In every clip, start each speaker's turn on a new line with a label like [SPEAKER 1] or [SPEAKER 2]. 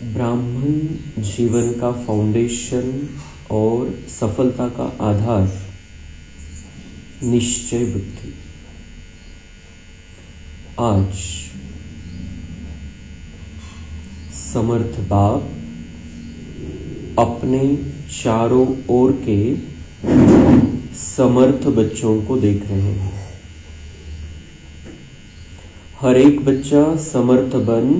[SPEAKER 1] ब्राह्मण जीवन का फाउंडेशन और सफलता का आधार निश्चय बुद्धि। आज समर्थ बाप अपने चारों ओर के समर्थ बच्चों को देख रहे हैं। हर एक बच्चा समर्थ बन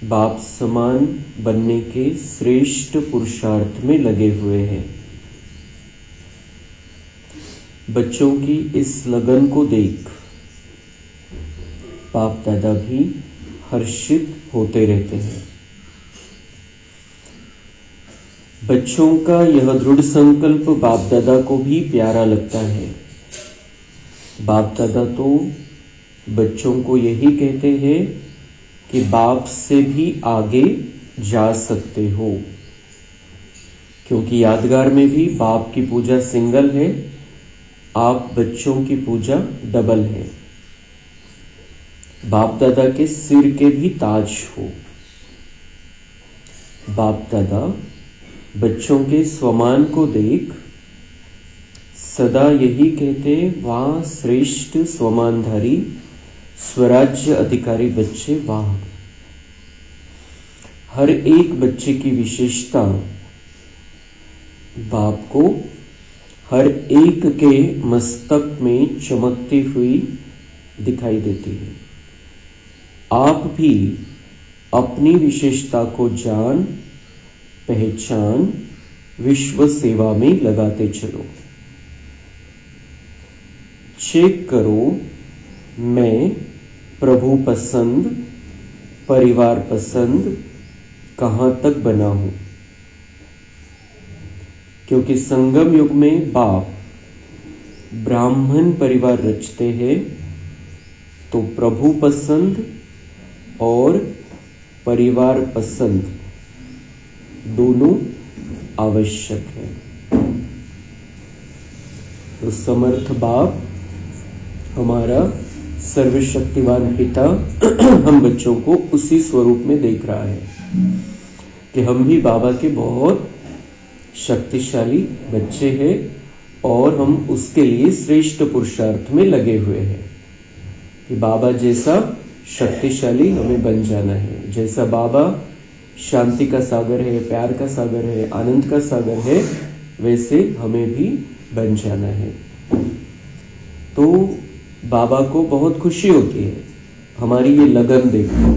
[SPEAKER 1] बाप समान बनने के श्रेष्ठ पुरुषार्थ में लगे हुए हैं। बच्चों की इस लगन को देख बाप दादा भी हर्षित होते रहते हैं। बच्चों का यह दृढ़ संकल्प बाप दादा को भी प्यारा लगता है। बाप दादा तो बच्चों को यही कहते हैं कि बाप से भी आगे जा सकते हो, क्योंकि यादगार में भी बाप की पूजा सिंगल है, आप बच्चों की पूजा डबल है। बाप दादा के सिर के भी ताज हो। बाप दादा बच्चों के स्वमान को देख सदा यही कहते, वाह श्रेष्ठ स्वमानधारी स्वराज्य अधिकारी बच्चे, वाह। हर एक बच्चे की विशेषता बाप को हर एक के मस्तक में चमकती हुई दिखाई देती है। आप भी अपनी विशेषता को जान पहचान विश्व सेवा में लगाते चलो। चेक करो, मैं प्रभु पसंद परिवार पसंद कहां तक बना हूं, क्योंकि संगम युग में बाप ब्राह्मण परिवार रचते हैं, तो प्रभु पसंद और परिवार पसंद दोनों आवश्यक है। तो समर्थ बाप हमारा सर्वशक्तिवान पिता हम बच्चों को उसी स्वरूप में देख रहा है कि हम भी बाबा के बहुत शक्तिशाली बच्चे हैं और हम उसके लिए श्रेष्ठ पुरुषार्थ में लगे हुए हैं कि बाबा जैसा शक्तिशाली हमें बन जाना है। जैसा बाबा शांति का सागर है, प्यार का सागर है, आनंद का सागर है, वैसे हमें भी बन जाना है। तो बाबा को बहुत खुशी होती है हमारी ये लगन देखो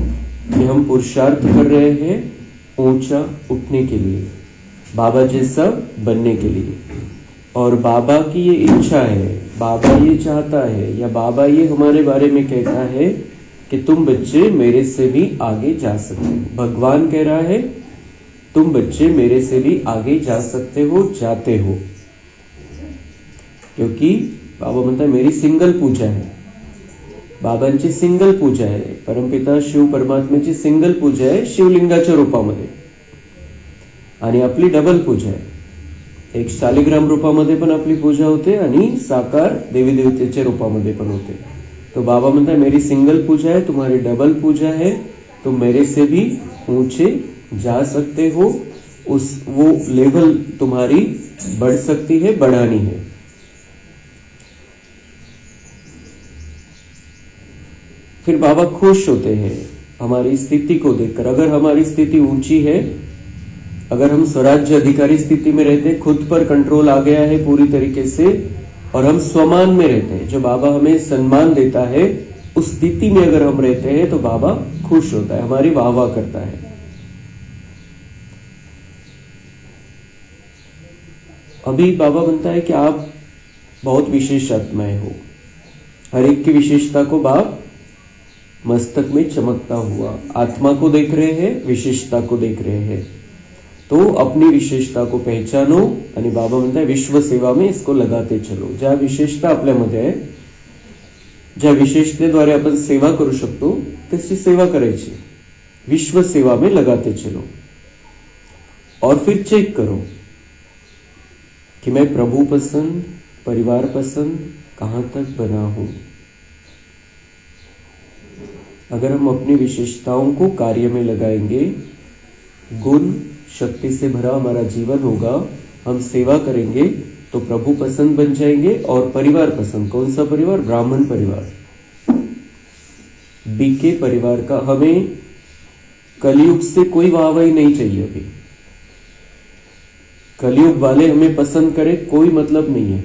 [SPEAKER 1] कि हम पुरुषार्थ कर रहे हैं ऊंचा उठने के लिए, बाबा जैसा बनने के लिए। और बाबा की ये इच्छा है, बाबा ये चाहता है, या बाबा ये हमारे बारे में कहता है कि तुम बच्चे मेरे से भी आगे जा सकते हो। भगवान कह रहा है तुम बच्चे मेरे से भी आगे जा सकते हो, जाते हो, क्योंकि बाबा म्हणता मेरी सिंगल पूजा आहे, बाबांची सिंगल पूजा आहे, परमपिता शिव परमात्म्याची सिंगल पूजा आहे शिवलिंगाच्या रूपामध्ये, आणि आपली डबल पूजा आहे। एक शालिग्राम रूपामध्ये पण आपली पूजा होते आणि साकार देवी देवतेच्या रूपामध्ये पण होते। तो बाबा म्हणता मेरी सिंगल पूजा है, तुम्हारी डबल पूजा है, तुम मेरे से भी ऊंचे जा सकते हो, वो लेवल तुम्हारी बढ़ सकती है, बढ़ानी है। फिर बाबा खुश होते हैं हमारी स्थिति को देखकर। अगर हमारी स्थिति ऊंची है, अगर हम स्वराज्य अधिकारी स्थिति में रहते, खुद पर कंट्रोल आ गया है पूरी तरीके से, और हम स्वमान में रहते हैं, जो बाबा हमें सम्मान देता है, उस स्थिति में अगर हम रहते हैं तो बाबा खुश होता है, हमारी वाह वाह करता है। अभी बाबा बनता है कि आप बहुत विशेष आत्माएं हो। हर एक की विशेषता को बाप मस्तक में चमकता हुआ आत्मा को देख रहे हैं, विशेषता को देख रहे हैं। तो अपनी विशेषता को पहचानो आणि बाबा म्हणताय विश्व सेवा में इसको लगाते चलो। ज्या विशेषता आपल्यामध्ये आहे, ज्या विशेषतेद्वारे आपण सेवा करू शकतो त्याची सेवा करायची, विश्व सेवा में लगाते चलो। और फिर चेक करो कि मैं प्रभु पसंद परिवार पसंद कहां तक बना हूं। अगर हम अपनी विशेषताओं को कार्य में लगाएंगे, गुण शक्ति से भरा हमारा जीवन होगा, हम सेवा करेंगे तो प्रभु पसंद बन जाएंगे। और परिवार पसंद, कौन सा परिवार? ब्राह्मण परिवार, बीके परिवार का। हमें कलयुग से कोई वाहवाही नहीं चाहिए। अभी कलयुग वाले हमें पसंद करें कोई मतलब नहीं है,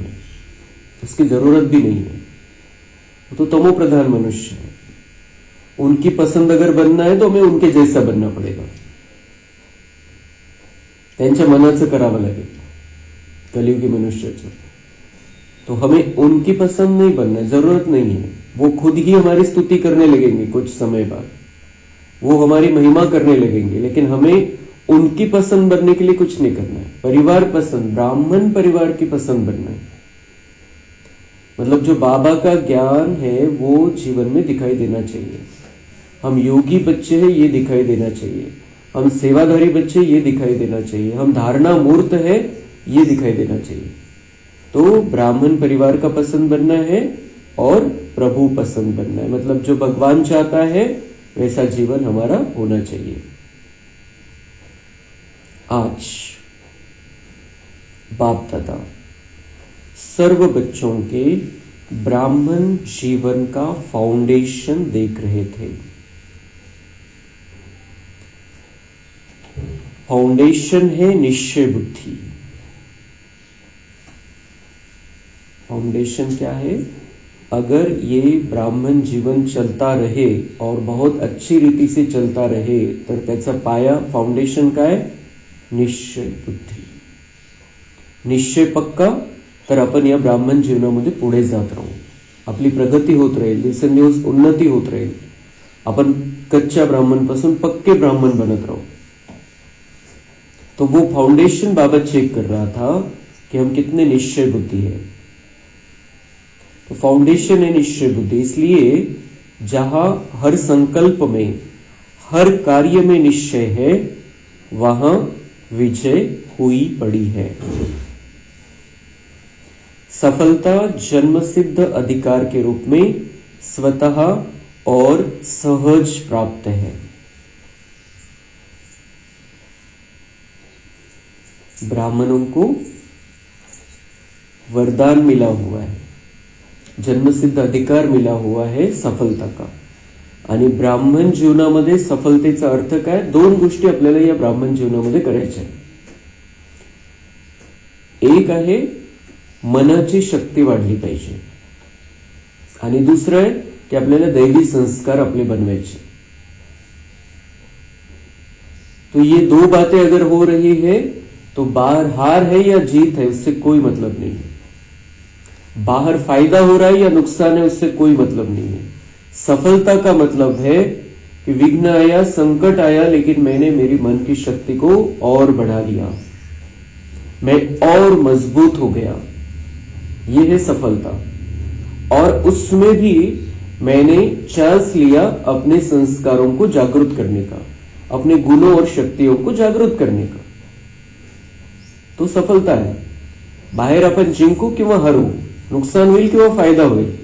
[SPEAKER 1] उसकी जरूरत भी नहीं है। वो तो तमो प्रधान मनुष्य है, उनकी पसंद अगर बनना है तो हमें उनके जैसा बनना पड़ेगा, त्यांच्या मनाचं करावं लागेल कलियुगी मनुष्याचं। तो हमें उनकी पसंद नहीं बनना, जरूरत नहीं है। वो खुद ही हमारी स्तुति करने लगेंगे कुछ समय बाद, वो हमारी महिमा करने लगेंगे, लेकिन हमें उनकी पसंद बनने के लिए कुछ नहीं करना है। परिवार पसंद, ब्राह्मण परिवार की पसंद बनना है। मतलब जो बाबा का ज्ञान है वो जीवन में दिखाई देना चाहिए। हम योगी बच्चे हैं ये दिखाई देना चाहिए, हम सेवाधारी बच्चे ये दिखाई देना चाहिए, हम धारणा मूर्त है ये दिखाई देना चाहिए। तो ब्राह्मण परिवार का पसंद बनना है और प्रभु पसंद बनना है। मतलब जो भगवान चाहता है वैसा जीवन हमारा होना चाहिए। आज बाप दादा सर्व बच्चों के ब्राह्मण जीवन का फाउंडेशन देख रहे थे। फाउंडेशन है निश्चय बुद्धि। फाउंडेशन क्या है? अगर ये ब्राह्मण जीवन चलता रहे और बहुत अच्छी रीति से चलता रहे तर त्याचा पाया फाउंडेशन काय? निश्चय बुद्धी। निश्चय पक्का तर आपण या ब्राह्मण जीवनामध्ये पुढे जात राहू, आपली प्रगती होत राहील, दिवसेंदिवस उन्नती होत राहील, आपण कच्च्या ब्राह्मण पासून पक्के ब्राह्मण बनत राहू। तो वो फाउंडेशन बाबा चेक कर रहा था कि हम कितने निश्चय बुद्धि है। तो फाउंडेशन है निश्चय बुद्धि, इसलिए जहां हर संकल्प में, हर कार्य में निश्चय है वहां विजय हुई पड़ी है। सफलता जन्मसिद्ध अधिकार के रूप में स्वतः और सहज प्राप्त है। ब्राह्मणों को वरदान मिला हुआ है, जन्मसिद्ध अधिकार मिला हुआ है सफलता का। आणि ब्राह्मण जीवनामध्ये सफलतेचा अर्थ काय? दोन गोष्टी आपल्याला या ब्राह्मण जीवनामध्ये करायच्या आहेत। एक आहे मनाची शक्ती वाढली पाहिजे आणि दुसरं आहे की आपल्याला दैवी संस्कार आपले बनवायचे। तो ये दो बातें अगर हो रही है तो बाहर हार है या जीत है उससे कोई मतलब नहीं है। बाहर फायदा हो रहा है या नुकसान है उससे कोई मतलब नहीं है। सफलता का मतलब है कि विघ्न आया, संकट आया, लेकिन मैंने मेरी मन की शक्ति को और बढ़ा लिया, मैं और मजबूत हो गया, ये है सफलता। और उसमें भी मैंने चांस लिया अपने संस्कारों को जागृत करने का, अपने गुणों और शक्तियों को जागृत करने का, तो सफलता है। बाहेर आपण जिंकू किंवा हरू, नुकसान होईल किंवा फायदा होईल,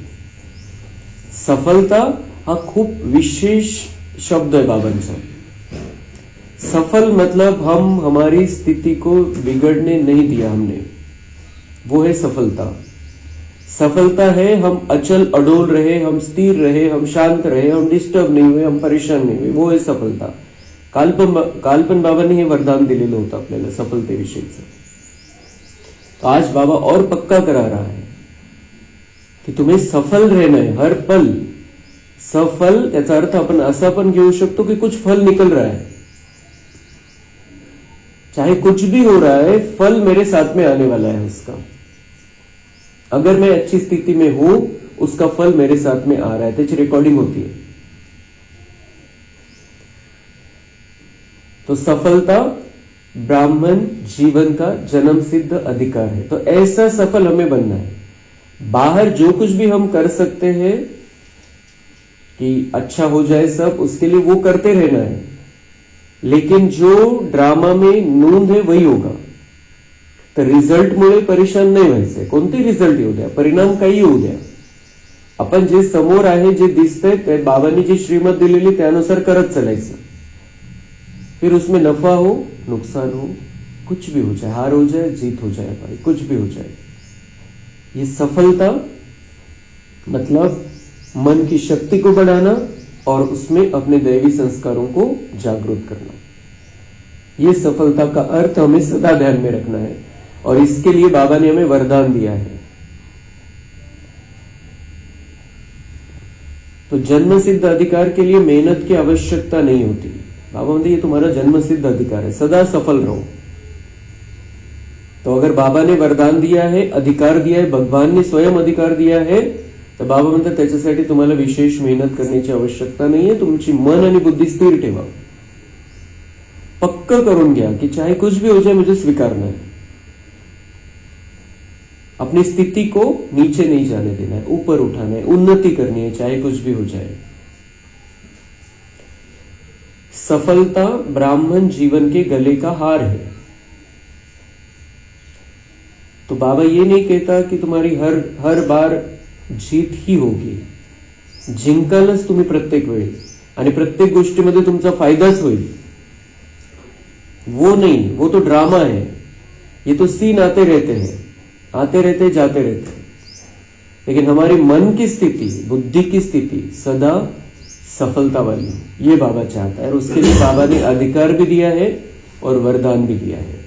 [SPEAKER 1] सफलता हा खूप विशेष शब्द है बाबांचा। सफल मतलब हम हमारी स्थिति को बिगड़ने नहीं दिया हमने, वो है सफलता। सफलता है हम अचल अडोल रहे, हम स्थिर रहे, हम शांत रहे, हम डिस्टर्ब नहीं हुए, हम परेशान नहीं हुए, वो है सफलता। कालपन बाबांनी हे वरदान दिलेलं होतं आपल्याला सफलतेविषयीचं। तो आज बाबा और पक्का करा रहा है कि तुम्हें सफल रहना है हर पल। सफल त्याचा अर्थ आपण असा पण घेऊ शकतो कि कुछ फल निकल रहा है, चाहे कुछ भी हो रहा है, फल मेरे साथ में आने वाला है उसका। अगर मैं अच्छी स्थिति में हूं उसका फल मेरे साथ में आ रहा है, त्याची रिकॉर्डिंग होती है। तो सफलता ब्राह्मण जीवन का जन्म सिद्ध अधिकार है। तो ऐसा सफल हमें बनना है। बाहर जो कुछ भी हम कर सकते हैं कि अच्छा हो जाए सब, उसके लिए वो करते रहना है, लेकिन जो ड्रामा में नोंद है वही होगा। तर रिझल्टमुळे परेशान नाही व्हायचंय, कोणते रिझल्ट येऊ द्या, परिणाम काही येऊ द्या, आपण जे समोर आहे, जे दिसतंय, ते बाबांनी जी श्रीमत दिलेली त्यानुसार करत चालायचं. फिर उसमें नफा हो, नुकसान हो, कुछ भी हो जाए, हार हो जाए, जीत हो जाए, भाई कुछ भी हो जाए, ये सफलता मतलब मन की शक्ति को बढ़ाना और उसमें अपने दैवी संस्कारों को जागृत करना. ये सफलता का अर्थ हमें सदा ध्यान में रखना है. और इसके लिए बाबा ने हमें वरदान दिया है. तो जन्म सिद्ध अधिकार के लिए मेहनत की आवश्यकता नहीं होती. बाबा बोलते ये तुम्हारा जन्म सिद्ध अधिकार है, सदा सफल रहो. तो अगर बाबा ने वरदान दिया है, अधिकार दिया है, भगवान ने स्वयं अधिकार दिया है, तर बाबा म्हणतात त्याच्यासाठी तुम्हाला विशेष मेहनत करण्याची आवश्यकता नाहीये. तुमची मन आणि बुद्धी स्थिर ठेवा. पक्का करून घ्या कि चाहे कुछ भी हो जाए मुझे स्वीकारना है. अपनी स्थिति को नीचे नहीं जाने देना है, ऊपर उठाना है, उन्नति करनी है, चाहे कुछ भी हो जाए. सफलता ब्राह्मण जीवन के गले का हार है. तो बाबा ये नहीं कहता कि तुम्हारी हर बार जीत ही होगी. जिंकालच तुम्ही प्रत्येक वेळी आणि प्रत्येक गोष्टीमध्ये तुमचा फायदाच होईल, वो नहीं. वो तो ड्रामा है. ये तो सीन आते रहते हैं, आते रहते जाते रहते हैं. लेकिन हमारी मन की स्थिति, बुद्धि की स्थिति सदा सफलता वाली, ये बाबा चाहता है. और उसके लिए बाबा ने अधिकार भी दिया है और वरदान भी दिया है.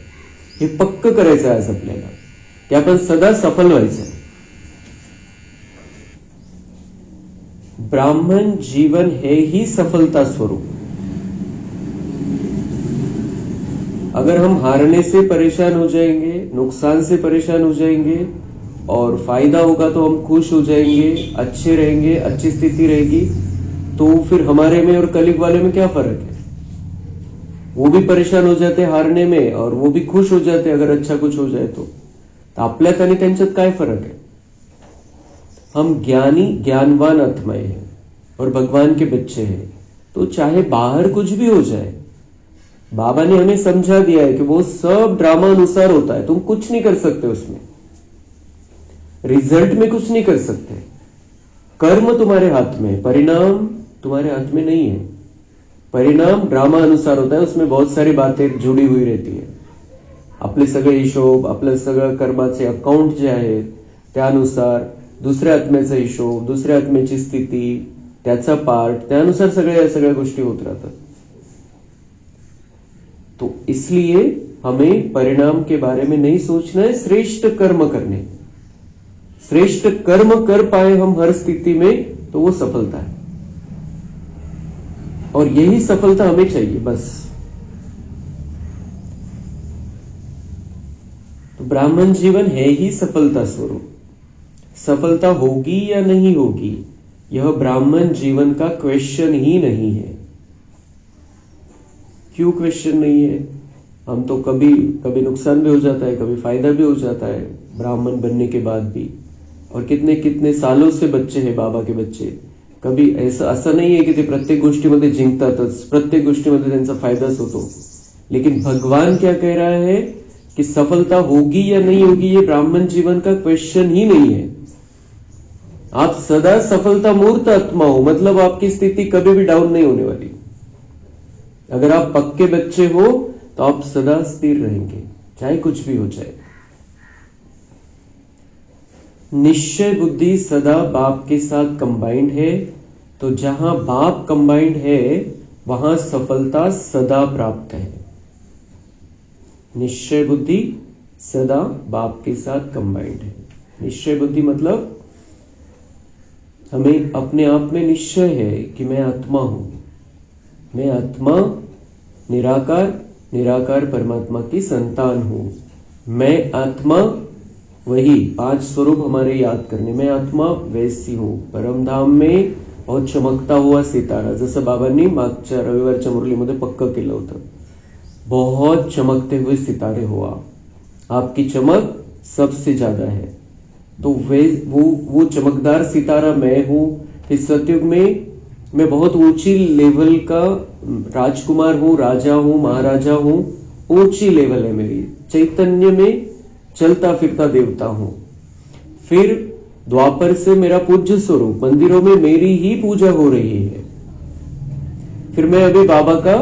[SPEAKER 1] हे पक्क करायचं आहे आज आपल्याला की आपण सदा सफल व्हायचं. ब्राह्मण जीवन है ही सफलता स्वरूप. अगर हम हारने से परेशान हो जाएंगे, नुकसान से परेशान हो जाएंगे और फायदा होगा तो हम खुश हो जाएंगे, अच्छे रहेंगे, अच्छी स्थिति रहेगी, तो फिर हमारे में और कलिग वाले में क्या फर्क है? वो भी परेशान हो जाते हारने में और वो भी खुश हो जाते अगर अच्छा कुछ हो जाए तो आपल्यात आणि त्यांच्यात काय फरक है? हम ज्ञानी ज्ञानवान आत्माएं हैं और भगवान के बच्चे हैं. तो चाहे बाहर कुछ भी हो जाए, बाबा ने हमें समझा दिया है कि वो सब ड्रामा अनुसार होता है. तुम कुछ नहीं कर सकते उसमें, रिजल्ट में कुछ नहीं कर सकते. कर्म तुम्हारे हाथ में, परिणाम तुम्हारे हाथ में नहीं है. परिणाम ड्रामा अनुसार होता है, उसमें बहुत सारी बातें जुड़ी हुई रहती है. आपले सगळे हिशोब, आपलं सगळं कर्माचे अकाउंट जे आहेत त्यानुसार, दुसऱ्या आत्म्याचा हिशोब, दुसऱ्या आत्म्याची स्थिती, त्याचा पार्ट, त्यानुसार सगळ्या गोष्टी होत राहतात. तो इसलिए हमें परिणाम के बारे में नहीं सोचना है, श्रेष्ठ कर्म करने. श्रेष्ठ कर्म कर पाए हम हर स्थिति में तो वो सफलता है. और यही सफलता हमें चाहिए बस. तो ब्राह्मण जीवन है ही सफलता स्वरूप. सफलता होगी या नहीं होगी यह ब्राह्मण जीवन का क्वेश्चन ही नहीं है. क्यों क्वेश्चन नहीं है? हम तो कभी नुकसान भी हो जाता है, कभी फायदा भी हो जाता है ब्राह्मण बनने के बाद भी. और कितने कितने सालों से बच्चे हैं बाबा के बच्चे. कभी असं नाही आहे की ते प्रत्येक गोष्टीमध्ये जिंकतातच, प्रत्येक गोष्टीमध्ये त्यांचा फायदाच होतो. लेकिन भगवान क्या कह रहा है कि सफलता होगी या नहीं होगी ये ब्राह्मण जीवन का क्वेश्चन ही नहीं है. आप सदा सफलता मूर्त आत्मा हो, मतलब आपकी स्थिति कभी भी डाउन नहीं होने वाली. अगर आप पक्के बच्चे हो तो आप सदा स्थिर रहेंगे, चाहे कुछ भी हो जाए. निश्चय बुद्धि सदा बाप के साथ कंबाइंड है. तो जहां बाप कंबाइंड है वहां सफलता सदा प्राप्त है. निश्चय बुद्धि सदा बाप के साथ कंबाइंड है. निश्चय बुद्धि मतलब हमें अपने आप में निश्चय है कि मैं आत्मा हूं, मैं आत्मा निराकार, निराकार परमात्मा की संतान हूं. मैं आत्मा, वही 5 स्वरूप हमारे याद करने. मैं आत्मा वैसी हूं, परमधाम में बहुत चमकता हुआ सितारा, जसं बाबांनी मागच्या रविवारच्या मुरलीमध्ये पक्क केलं होतं. बहुत चमकते हुए सितारे हो आप, आपकी चमक सबसे ज्यादा है. तो वो चमकदार सितारा मैं हूं. फिर सतयुग में मैं बहुत ऊंची लेवल का राजकुमार हूं, राजा हूं, महाराजा हूं. ऊंची लेवल है मेरी. चैतन्य में चलता फिरता देवता हूं. फिर द्वापर से मेरा पूज्य स्वरूप, मंदिरों में मेरी ही पूजा हो रही है। फिर मैं अभी बाबा का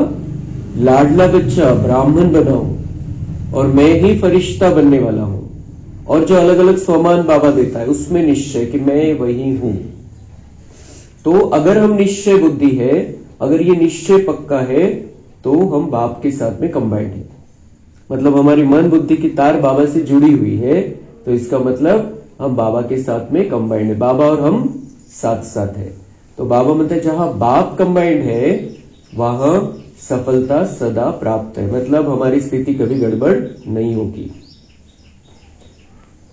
[SPEAKER 1] लाडला बच्चा ब्राह्मण बना हूं और मैं ही फरिश्ता बनने वाला हूं, और जो अलग अलग स्वमान बाबा देता है उसमें निश्चय कि मैं वही हूं। तो अगर हम निश्चय बुद्धि है, अगर ये निश्चय पक्का है, तो हम बाप के साथ में कंबाइंड है। मतलब हमारी मन बुद्धि की तार बाबा से जुड़ी हुई है, तो इसका मतलब हम बाबा के साथ में कंबाइंड है, बाबा और हम साथ साथ है। तो बाबा मतलब जहां बाप कंबाइंड है वहां सफलता सदा प्राप्त है, मतलब हमारी स्थिति कभी गड़बड़ नहीं होगी।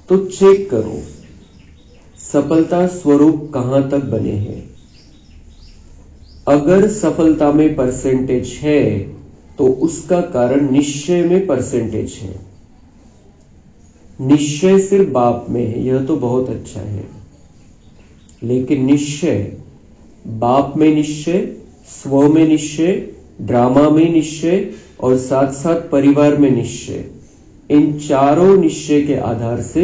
[SPEAKER 1] तो चेक करो सफलता स्वरूप कहां तक बने हैं। अगर सफलता में परसेंटेज है तो उसका कारण निश्चय में परसेंटेज है। निश्चय सिर्फ बाप में है, यह तो बहुत अच्छा है, लेकिन निश्चय बाप में निश्चय, स्व में निश्चय, ड्रामा में निश्चय और साथ साथ परिवार में निश्चय, इन चारों निश्चय के आधार से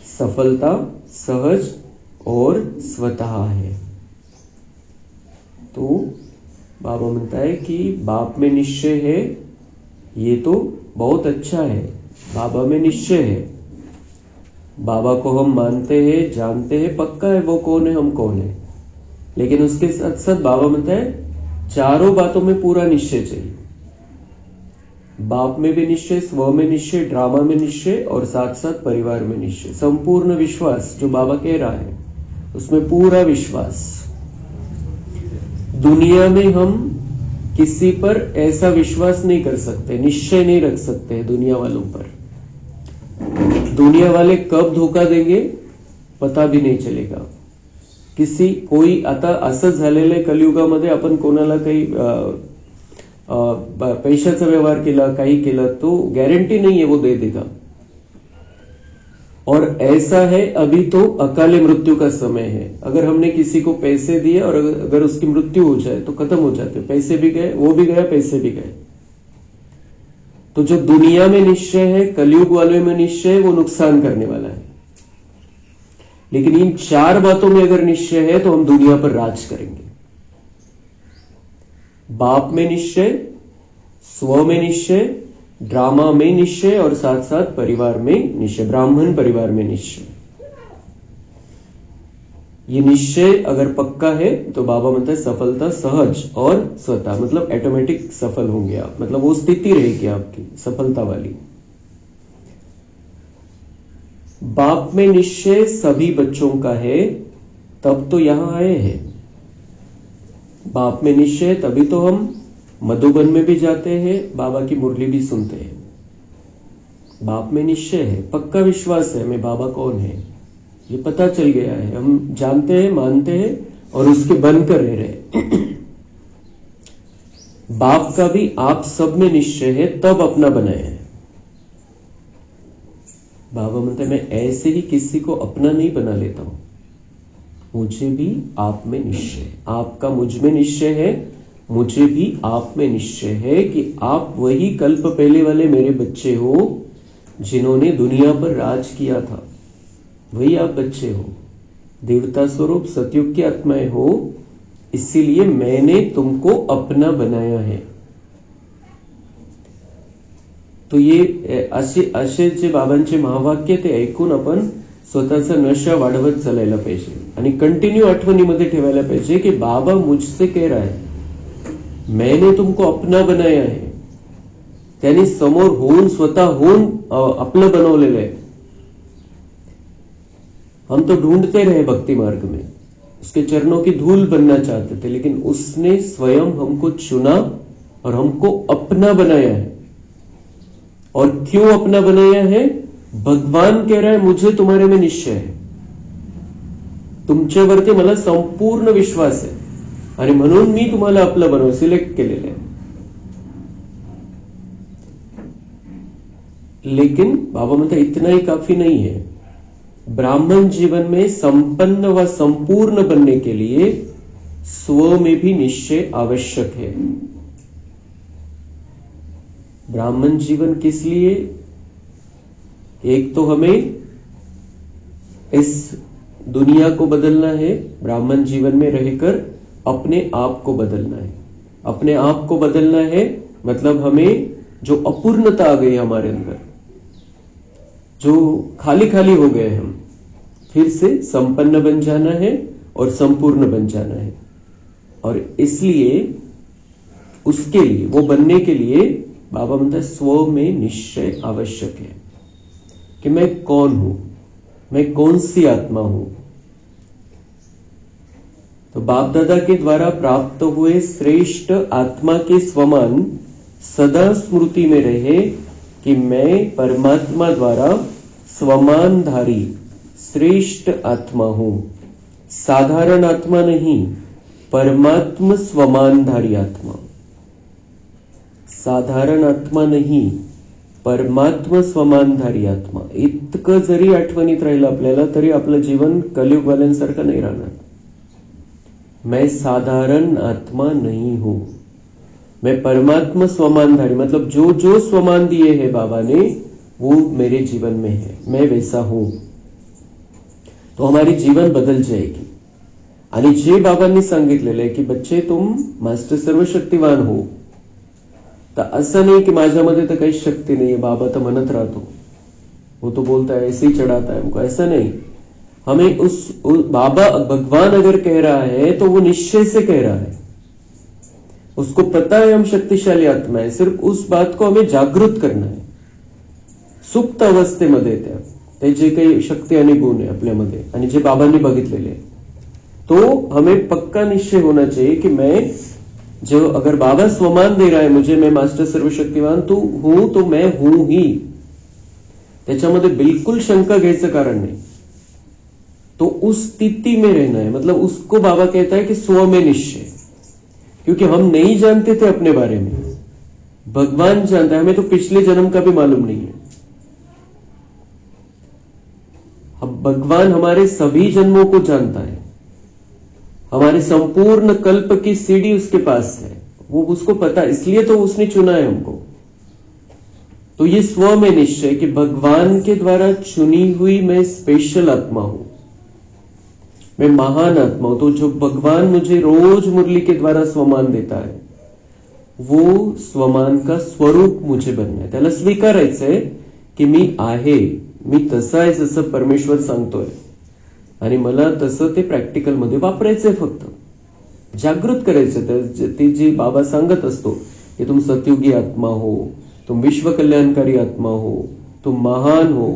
[SPEAKER 1] सफलता सहज और स्वतः है। तो बाबा म्हणता है कि बाप में निश्चय है, ये तो बहुत अच्छा है, बाबा में निश्चय है, बाबा को हम मानते हैं, जानते हैं, पक्का है वो कौन है, हम कौन है। लेकिन उसके साथ साथ बाबा म्हणता है चारों बातों में पूरा निश्चय चाहिए। बाप में भी निश्चय, स्व में निश्चय, ड्रामा में निश्चय और साथ साथ परिवार में निश्चय। संपूर्ण विश्वास जो बाबा कह रहा है उसमें पूरा विश्वास। दुनिया में हम किसी पर ऐसा विश्वास नहीं कर सकते, निश्चय नहीं रख सकते दुनिया वालों पर। दुनिया वाले कब धोखा देंगे पता भी नाही चलेगा। कोई आता असं झालेलं कलियुगामध्ये आपण कोणाला काही पैशाचा व्यवहार केला, काही केलं तो गॅरंटी नहीं है वो दे देगा। और ऐसा है अभी तो अकाले मृत्यु का समय है। अगर हमने किसी को पैसे दिए और अगर उसकी मृत्यु हो जाए तो खत्म हो जाते, पैसे भी गए, वो भी गया, पैसे भी गए। तो जो दुनिया में निश्चय है, कलयुग वालों में निश्चय है, वो नुकसान करने वाला है। लेकिन इन चार बातों में अगर निश्चय है तो हम दुनिया पर राज करेंगे। बाप में निश्चय, स्व में निश्चय, ड्रामा में निश्चय और साथ साथ परिवार में निश्चय, ब्राह्मण परिवार में निश्चय। ये निश्चय अगर पक्का है तो बाबा म्हणता है सफलता सहज और स्वतः, मतलब ऑटोमेटिक सफल होंगे आप, मतलब वो स्थिति रहेगी आपकी सफलता वाली। बाप में निश्चय सभी बच्चों का है, तब तो यहां आए हैं। बाप में निश्चय तभी तो हम मधुबन में भी जाते हैं, बाबा की मुरली भी सुनते हैं। बाप में निश्चय है, पक्का विश्वास है मैं बाबा कौन है ये पता चल गया है, हम जानते हैं, मानते हैं और उसके बन कर रह रहे। बाप का भी आप सब में निश्चय है, तब अपना बनाया है। बाबा म्हणते मैं ऐसे ही किसी को अपना नहीं बना लेता हूं, मुझे भी आप में निश्चय है। आपका मुझ में निश्चय है, मुझे भी आप में निश्चय है कि आप वही कल्प पहले वाले मेरे बच्चे हो जिन्होंने दुनिया पर राज किया था। वही आप बच्चे हो, देवता स्वरूप सतयुग की आत्माएं हो, इसीलिए मैंने तुमको अपना बनाया है। तो ये असे जे बाबांचे महावाक्य ते ऐकून आपण स्वतःचा नशा वाढवत चालायला पाहिजे आणि कंटिन्यू आठवणीमध्ये ठेवायला पाहिजे की बाबा मुझसे कह रहा है मैंने तुमको अपना बनाया है। त्यांनी समोर होऊन स्वतः होऊन आपलं बनवलेलं है। हम तो ढूंढते रहे भक्ति मार्ग में, उसके चरणों की धूल बनना चाहते थे, लेकिन उसने स्वयं हमको चुना और हमको अपना बनाया है। और क्यों अपना बनाया है? भगवान कह रहा है मुझे तुम्हारे में निश्चय है, तुमच्यावरती मला संपूर्ण विश्वास आहे आणि म्हणून मी तुम्हाला आपलं बनव सिलेक्ट केलेलं आहे। लेकिन बाबा म्हणता इतना ही काफी नहीं है। ब्राह्मण जीवन में संपन्न व संपूर्ण बनने के लिए स्व में भी निश्चय आवश्यक है। ब्राह्मण जीवन किस लिए? एक तो हमें इस दुनिया को बदलना है, ब्राह्मण जीवन में रहकर अपने आप को बदलना है। अपने आप को बदलना है मतलब हमें जो अपूर्णता आ गई हमारे अंदर, जो खाली खाली हो गए हम, फिर से संपन्न बन जाना है और संपूर्ण बन जाना है। और इसलिए उसके लिए, वो बनने के लिए बाबा म्हणता है स्व में निश्चय आवश्यक है कि मैं कौन हूं, मैं कौन सी आत्मा हूं। तो बाप दादा के द्वारा प्राप्त हुए श्रेष्ठ आत्मा के स्वमान सदा स्मृति में रहे कि मैं परमात्मा द्वारा स्वमानधारी श्रेष्ठ आत्मा हूं। साधारण आत्मा नहीं, परमात्मा स्वमानधारी आत्मा। साधारण आत्मा नाही, परमात्मा स्वमानधारी आत्मा। इतकं जरी आठवणीत राहिलं आपल्याला तरी आपलं जीवन कलियुगवाल्यांसारखं नाही राहणार। मैं साधारण आत्मा नहीं हूं, मैं परमात्मा स्वमानधारी, मतलब जो जो स्वमान दिए हैं बाबा ने वो मेरे जीवन में है, मैं वैसा हूं। तो हमारी जीवन बदल जाएगी। आणि जे बाबांनी सांगितलेलं आहे की बच्चे तुम मास्टर सर्वशक्तिवान हो, तर असं नाही की माझ्यामध्ये तर काही शक्ती नाही है, बाबा तो म्हणत राहतो, वो तो बोलता है ऐसे ही चढ़ाता है हमको, ऐसा नहीं। हमें उस बाबा भगवान अगर कह रहा है तो वो निश्चय से कह रहा है, उसको पता है हम शक्तिशाली आत्मा है, सिर्फ उस बात को हमें जागृत करना है। सुप्त अवस्थेमध्ये ते जे काही शक्ती आणि गुण आहे आपल्यामध्ये आणि जे बाबांनी बघितलेले, तो हमें पक्का निश्चय होना चाहिए कि मैं जो, अगर बाबा स्वमान दे रहा है मुझे, मैं मास्टर सर्वशक्तिवान तो हूं, तो मैं हूं ही, त्याच्यामध्ये बिल्कुल शंका घ्यायचं कारण नहीं। तो उस स्थिति में रहना है, मतलब उसको बाबा कहता है कि स्व में निश्चय, क्योंकि हम नहीं जानते थे अपने बारे में, भगवान जानता है, हमें तो पिछले जन्म का भी मालूम नहीं है। अब भगवान हमारे सभी जन्मों को जानता है, हमारे संपूर्ण कल्प की सीढ़ी उसके पास है, वो उसको पता, इसलिए तो उसने चुना है हमको। तो ये स्व में निश्चय कि भगवान के द्वारा चुनी हुई मैं स्पेशल आत्मा हूं, मैं महान आत्मा हूं। तो जो भगवान मुझे रोज मुरली के द्वारा स्वमान देता है, वो स्वमान का स्वरूप मुझे बनना है, त्याला स्वीकारायचंय की मी आहे, मी तसा आहे जसं परमेश्वर सांगतोय, आणि मला तसं ते प्रॅक्टिकल मध्ये वापरायचंय, फक्त जागृत करायचं। ते जे बाबा सांगत असतो की तुम सतयुगी आत्मा हो, तुम विश्व कल्याणकारी आत्मा हो, तुम महान हो,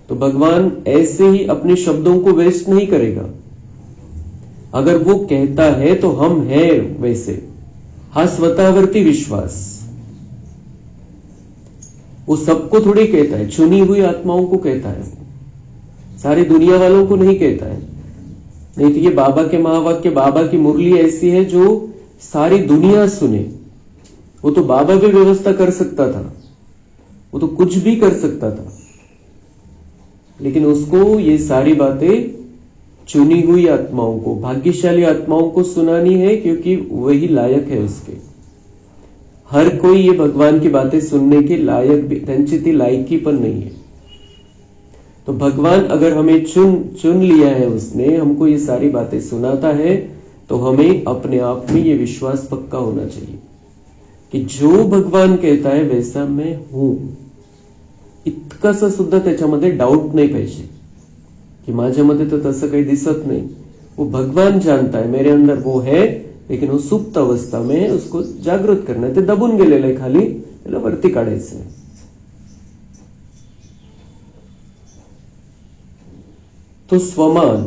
[SPEAKER 1] तो भगवान ऐसे ही अपने शब्दों को वेस्ट नहीं करेगा। अगर वो कहता है तो हम हैं वैसे, हा स्वतःवरती विश्वास। वो सबको थोड़ी कहता है, चुनी हुई आत्माओं को कहता है, सारी दुनिया वालों को नहीं कहता है। नहीं तो ये बाबा के महावाक्य, बाबा की मुरली ऐसी है जो सारी दुनिया सुने। वो तो बाबा भी व्यवस्था कर सकता था, वो तो कुछ भी कर सकता था, लेकिन उसको ये सारी बातें चुनी हुई आत्माओं को, भाग्यशाली आत्माओं को सुनानी है, क्योंकि वही लायक है उसके। हर कोई ये भगवान की बातें सुनने के लायक भी, त्यांची ती लायकी पण नहीं है। तो भगवान अगर हमें चुन लिया है, उसने हमको ये सारी बातें सुनाता है, तो हमें अपने आप में ये विश्वास पक्का होना चाहिए कि जो भगवान कहता है वैसा मैं हूं। इतकंसं सुद्धा त्याच्यामध्ये डाऊट नाही पाहिजे कि माझ्यामध्ये तर तसं काही दिसत नाही। वो भगवान जानता है मेरे अंदर वो है, लेकिन वो सुप्त अवस्था में है, उसको जागृत करना है। ते दबून गेलेलं आहे खाली, त्याला वरती काढायचं आहे। तो स्वमान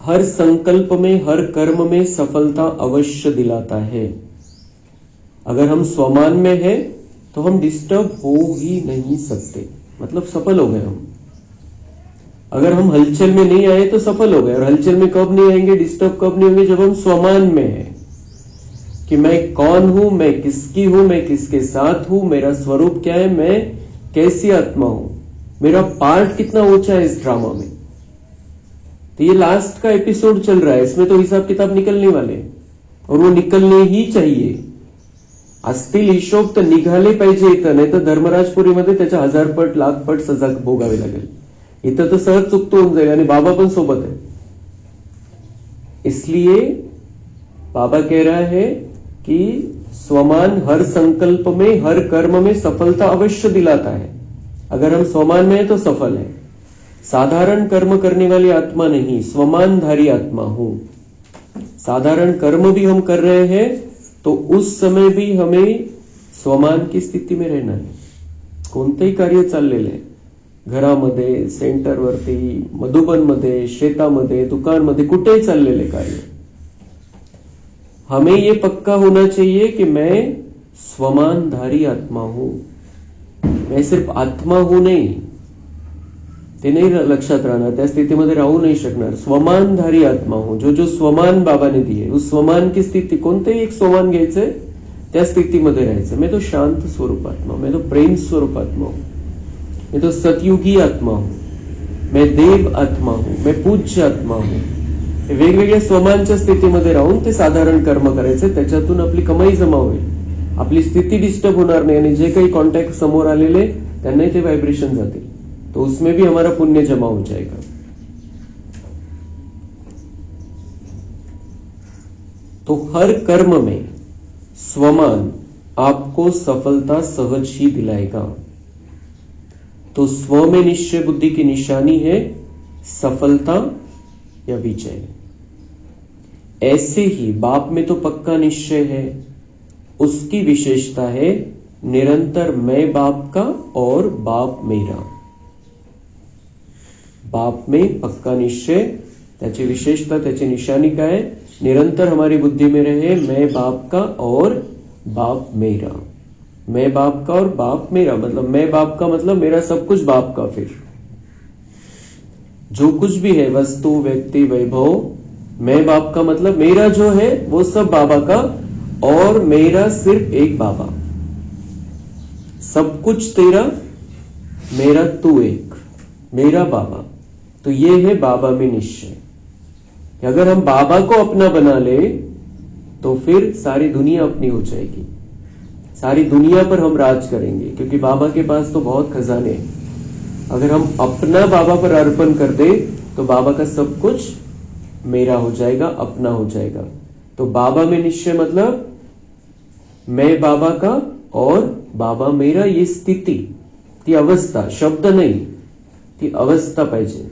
[SPEAKER 1] हर संकल्प में, हर कर्म में सफलता अवश्य दिलाता है। अगर हम स्वमान में हैं तो हम डिस्टर्ब हो ही नहीं सकते, मतलब सफल हो गए हम। अगर हम हलचल में नहीं आए तो सफल हो गए, और हलचल में कब नहीं आएंगे, डिस्टर्ब कब नहीं होंगे, जब हम स्वमान में हैं कि मैं कौन हूं, मैं किसकी हूं, मैं किसके साथ हूं, मेरा स्वरूप क्या है, मैं कैसी आत्मा हूं, मेरा पार्ट कितना ऊंचा है इस ड्रामा में। तो ये लास्ट का एपिसोड चल रहा है, इसमें तो हिसाब किताब निकलने वाले, और वो निकलने ही चाहिए। असतील हिशोब तर निघाले पाहिजे इथं, नाही तर धर्मराजपुरीमध्ये त्याच्या 1000 पट 1,00,000 पट सजा भोगावी लागेल। इथं तो सहज चुकतो होऊन जाईल आणि बाबा पण सोबत है। इसलिए बाबा कह रहा है कि स्वमान हर संकल्प में, हर कर्म में सफलता अवश्य दिलाता है। अगर हम स्वमान में है तो सफल है। साधारण कर्म करने वाली आत्मा नहीं, स्वमानधारी आत्मा हूं। साधारण कर्म भी हम कर रहे हैं तो उस समय भी हमें स्वमान की स्थिती में रहना है। कोणतेही कार्य चाललेलं आहे, घरामध्ये, सेंटरवरती, मधुबनमध्ये, शेतामध्ये, दुकानमध्ये, कुठेही चाललेले कार्य, हमें ये पक्का होना चाहिए कि मैं स्वमानधारी आत्मा हूं। मैं सिर्फ आत्मा हूं नहीं, ते नाही लक्षात राहणार, त्या स्थितीमध्ये राहू नाही शकणार। स्वमानधारी आत्मा हूं, जो स्वमान बाबाने दिए, उस स्वमान की स्थिती, कोणतेही एक स्वमान घ्यायचंय, त्या स्थितीमध्ये राहायचं। मैं तो शांत स्वरूप आत्मा हूं, मैं तो प्रेम स्वरूप आत्मा हूं, मैं तो सतयुगी आत्मा हूं, मैं देव आत्मा हूं, मैं पूज्य आत्मा हूं। वेगवेगळ्या स्वमानच्या स्थितीमध्ये राहून ते साधारण कर्म करायचे, त्याच्यातून आपली कमाई जमा होईल, आपली स्थिती डिस्टर्ब होणार नाही आणि जे काही कॉन्टॅक्ट समोर आलेले त्यांनाही ते व्हायब्रेशन जातील, तो उसमें भी हमारा पुण्य जमा हो जाएगा। तो हर कर्म में स्वमान आपको सफलता सहज ही दिलाएगा। तो स्व में निश्चय बुद्धि की निशानी है सफलता या विजय। ऐसे ही बाप में तो पक्का निश्चय है, उसकी विशेषता है निरंतर मैं बाप का और बाप मेरा। बाप में पक्का निश्चय, त्याची विशेषता, त्याची निशानी काय है? निरंतर हमारी बुद्धि में रहे मैं बाप का और बाप मेरा। मैं बाप का और बाप मेरा, मतलब मैं बाप का मतलब मेरा सब कुछ बाप का। फिर जो कुछ भी है, वस्तु, व्यक्ति, वैभव, मैं बाप का मतलब मेरा जो है वो सब बाबा का, और मेरा सिर्फ एक बाबा। सब कुछ तेरा, मेरा तू एक, मेरा बाबा। तो ये है बाबा में निश्चय। अगर हम बाबा को अपना बना ले तो फिर सारी दुनिया अपनी हो जाएगी, सारी दुनिया पर हम राज करेंगे, क्योंकि बाबा के पास तो बहुत खजाने हैं। अगर हम अपना बाबा पर अर्पण कर दे तो बाबा का सब कुछ मेरा हो जाएगा, अपना हो जाएगा। तो बाबा में निश्चय मतलब मैं बाबा का और बाबा मेरा, ये स्थिती, ती अवस्था, शब्द नहीं, ती अवस्था पाहिजे।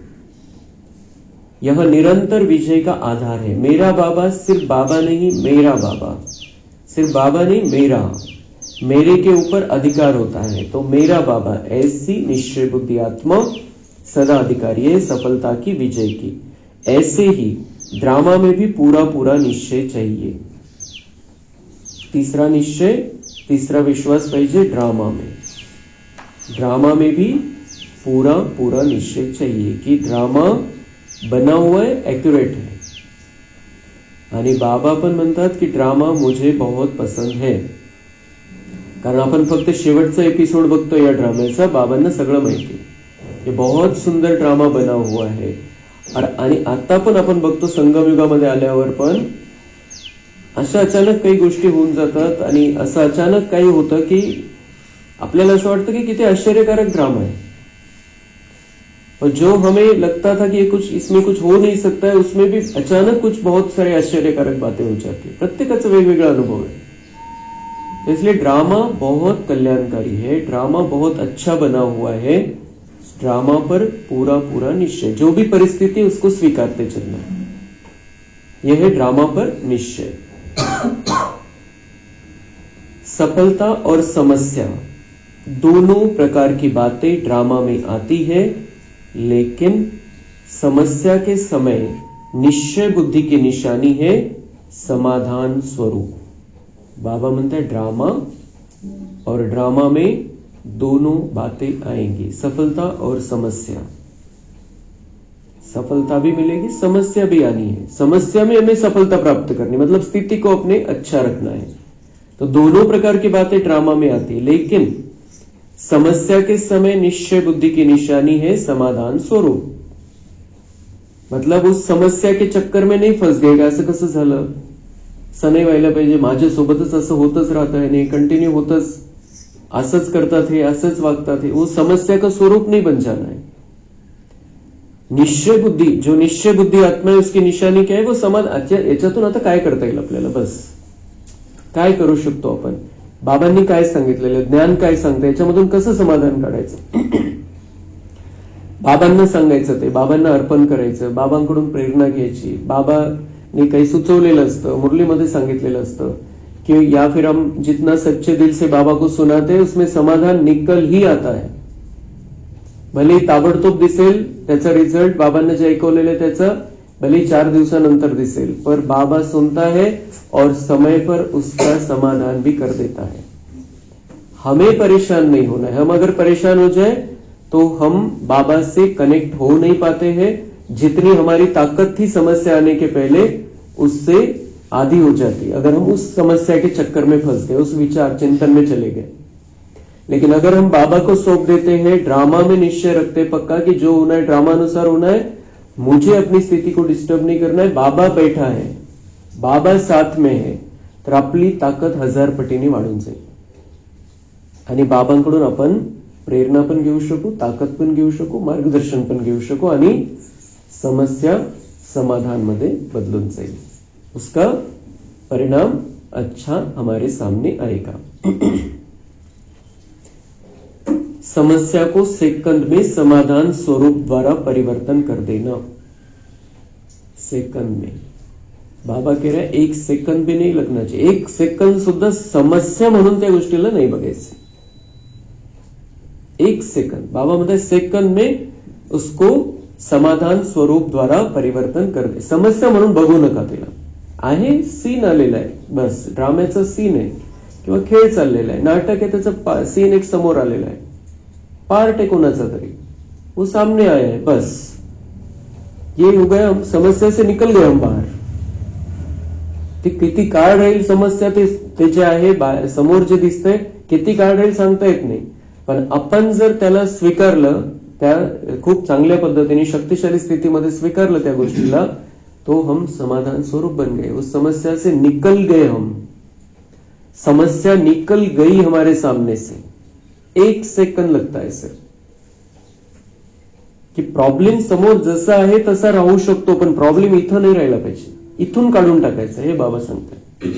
[SPEAKER 1] यह निरंतर विजय का आधार है। मेरा बाबा सिर्फ बाबा नहीं, मेरा बाबा सिर्फ बाबा नहीं, मेरा, मेरे के ऊपर अधिकार होता है तो मेरा बाबा। ऐसी निश्चय बुद्धि आत्मा सदा अधिकारी है सफलता की, विजय की। ऐसे ही ड्रामा में भी पूरा पूरा निश्चय चाहिए। तीसरा निश्चय, तीसरा विश्वास पाहिजे ड्रामा में। ड्रामा में भी पूरा पूरा निश्चय चाहिए कि ड्रामा बना हुआ है, एक्युरेट है। आणि बाबा पण म्हणतात की ड्रामा मुझे बहुत पसंद है, कारण आपण फक्त शेवटचा एपिसोड बघतो या ड्राम्याचा। बाबांना सगळं माहिती आहे, हे बहुत सुंदर ड्रामा बना हुआ है। आणि आता पण आपण बघतो संगमयुगामध्ये आल्यावर पण अशा अचानक काही गोष्टी होऊन जातात आणि असं अचानक काही होतं की आपल्याला असं वाटतं की किती आश्चर्यकारक ड्रामा है। और जो हमें लगता था कि कुछ इसमें कुछ हो नहीं सकता है, उसमें भी अचानक कुछ बहुत सारे आश्चर्यकारक बातें हो जाती है। प्रत्येकाचा वेगवेगळा अनुभव है। इसलिए ड्रामा बहुत कल्याणकारी है, ड्रामा बहुत अच्छा बना हुआ है। ड्रामा पर पूरा पूरा निश्चय, जो भी परिस्थिति है उसको स्वीकारते चलना, यह है ड्रामा पर निश्चय। सफलता और समस्या दोनों प्रकार की बातें ड्रामा में आती है, लेकिन समस्या के समय निश्चय बुद्धि की निशानी है समाधान स्वरूप। बाबा म्हणते ड्रामा और ड्रामा में दोनों बातें आएंगी, सफलता और समस्या। सफलता भी मिलेगी, समस्या भी आनी है। समस्या में हमें सफलता प्राप्त करनी, मतलब स्थिति को अपने अच्छा रखना है। तो दोनों प्रकार की बातें ड्रामा में आती है, लेकिन समस्या के समय निश्चय बुद्धि की निशानी है समाधान स्वरूप। मतलब उस समस्या के चक्कर में नहीं फंस गए, असं कसं झालं, असं नाही व्हायला पाहिजे, माझ्यासोबतच असं होतच राहतं है, नाही कंटिन्यू होतच, असंच करतात हे, असंच वागतात हे, वो समस्या का स्वरूप नहीं बन जाना है। निश्चय बुद्धी, जो निश्चय बुद्धी आत्मा आहे उसकी निशाणी काय, वो समाधान. याच्यातून आता काय करता येईल आपल्याला, बस काय करू शकतो आपण, बाबांनी काय सांगितलेलं, ज्ञान काय सांगतं, याच्यामधून कसं समाधान काढायचं. बाबांना सांगायचं, ते बाबांना अर्पण करायचं, बाबांकडून प्रेरणा घ्यायची. बाबांनी काही सुचवलेलं असतं, मुरलीमध्ये सांगितलेलं असतं कि या फिर हम जितना सच्चे दिल से बाबा को सुनाते उसमें समाधान निकल ही आता है. भले ताबडतोब दिसेल त्याचा रिझल्ट, बाबांना जे ऐकवलेलं त्याचा भले 4 दिवसानंतर दिसेल, पर बाबा सुनता है और समय पर उसका समाधान भी कर देता है. हमें परेशान नहीं होना है. हम अगर परेशान हो जाए तो हम बाबा से कनेक्ट हो नहीं पाते हैं. जितनी हमारी ताकत थी समस्या आने के पहले, उससे आधी हो जाती अगर हम उस समस्या के चक्कर में फंस गए, उस विचार चिंतन में चले गए. लेकिन अगर हम बाबा को सौंप देते हैं, ड्रामा में निश्चय रखते पक्का कि जो होना है ड्रामा अनुसार होना है, मुझे अपनी स्थिती को डिस्टर्ब नहीं करना है, बाबा बैठा है, बाबा साथ में है, तर आपली ताकद 1000 पटीने वाढून जाईल. आणि बाबांकडून आपण प्रेरणा पण घेऊ शकू, ताकद पण घेऊ शकू, मार्गदर्शन पण घेऊ शकू आणि समस्या समाधान मध्ये बदलून जाईल. उसका परिणाम अच्छा हमारे सामने आएगा. समस्या को सेकंड में समाधान स्वरूप द्वारा परिवर्तन कर देना. सेकंड में बाबा कह रहे हैं 1 सेकंड भी नहीं लगना चाहिए. 1 सेकंड सुद्धा समस्या म्हणून त्या गोष्टीला नाही बघायचं. 1 सेकंड बाबा म्हणतात सेकंड में उसको समाधान स्वरूप द्वारा परिवर्तन कर दे. समस्या म्हणून बघू नका तिला. आहे सीन आलेला आहे, बस ड्राम्याचा सीन आहे किंवा खेळ चाललेला आहे, नाटक आहे, त्याचा सीन एक समोर आलेला आहे, पार्ट है कोणाचा तरी, वो सामने आया है, बस ये हो गया, हम समस्या से निकल गए हम बाहर. ती किती काळ राहील समस्या, ते जे आहे समोर जे दिसतंय किती काळ राहील सांगता येत नाही. पण आपण जर त्याला स्वीकारलं, त्या खूप चांगल्या पद्धतीने शक्तिशाली स्थितीमध्ये स्वीकारलं त्या गोष्टीला, तो हम समाधान स्वरूप बन गए. उस समस्या से निकल गए हम. समस्या निकल गई हमारे सामने से. 1 सेकंड लगता है सर की प्रॉब्लेम समोर जसा आहे तसा राहू शकतो, पण प्रॉब्लेम इथं नाही राहिला पाहिजे, इथून काढून टाकायचं, हे बाबा सांगतात.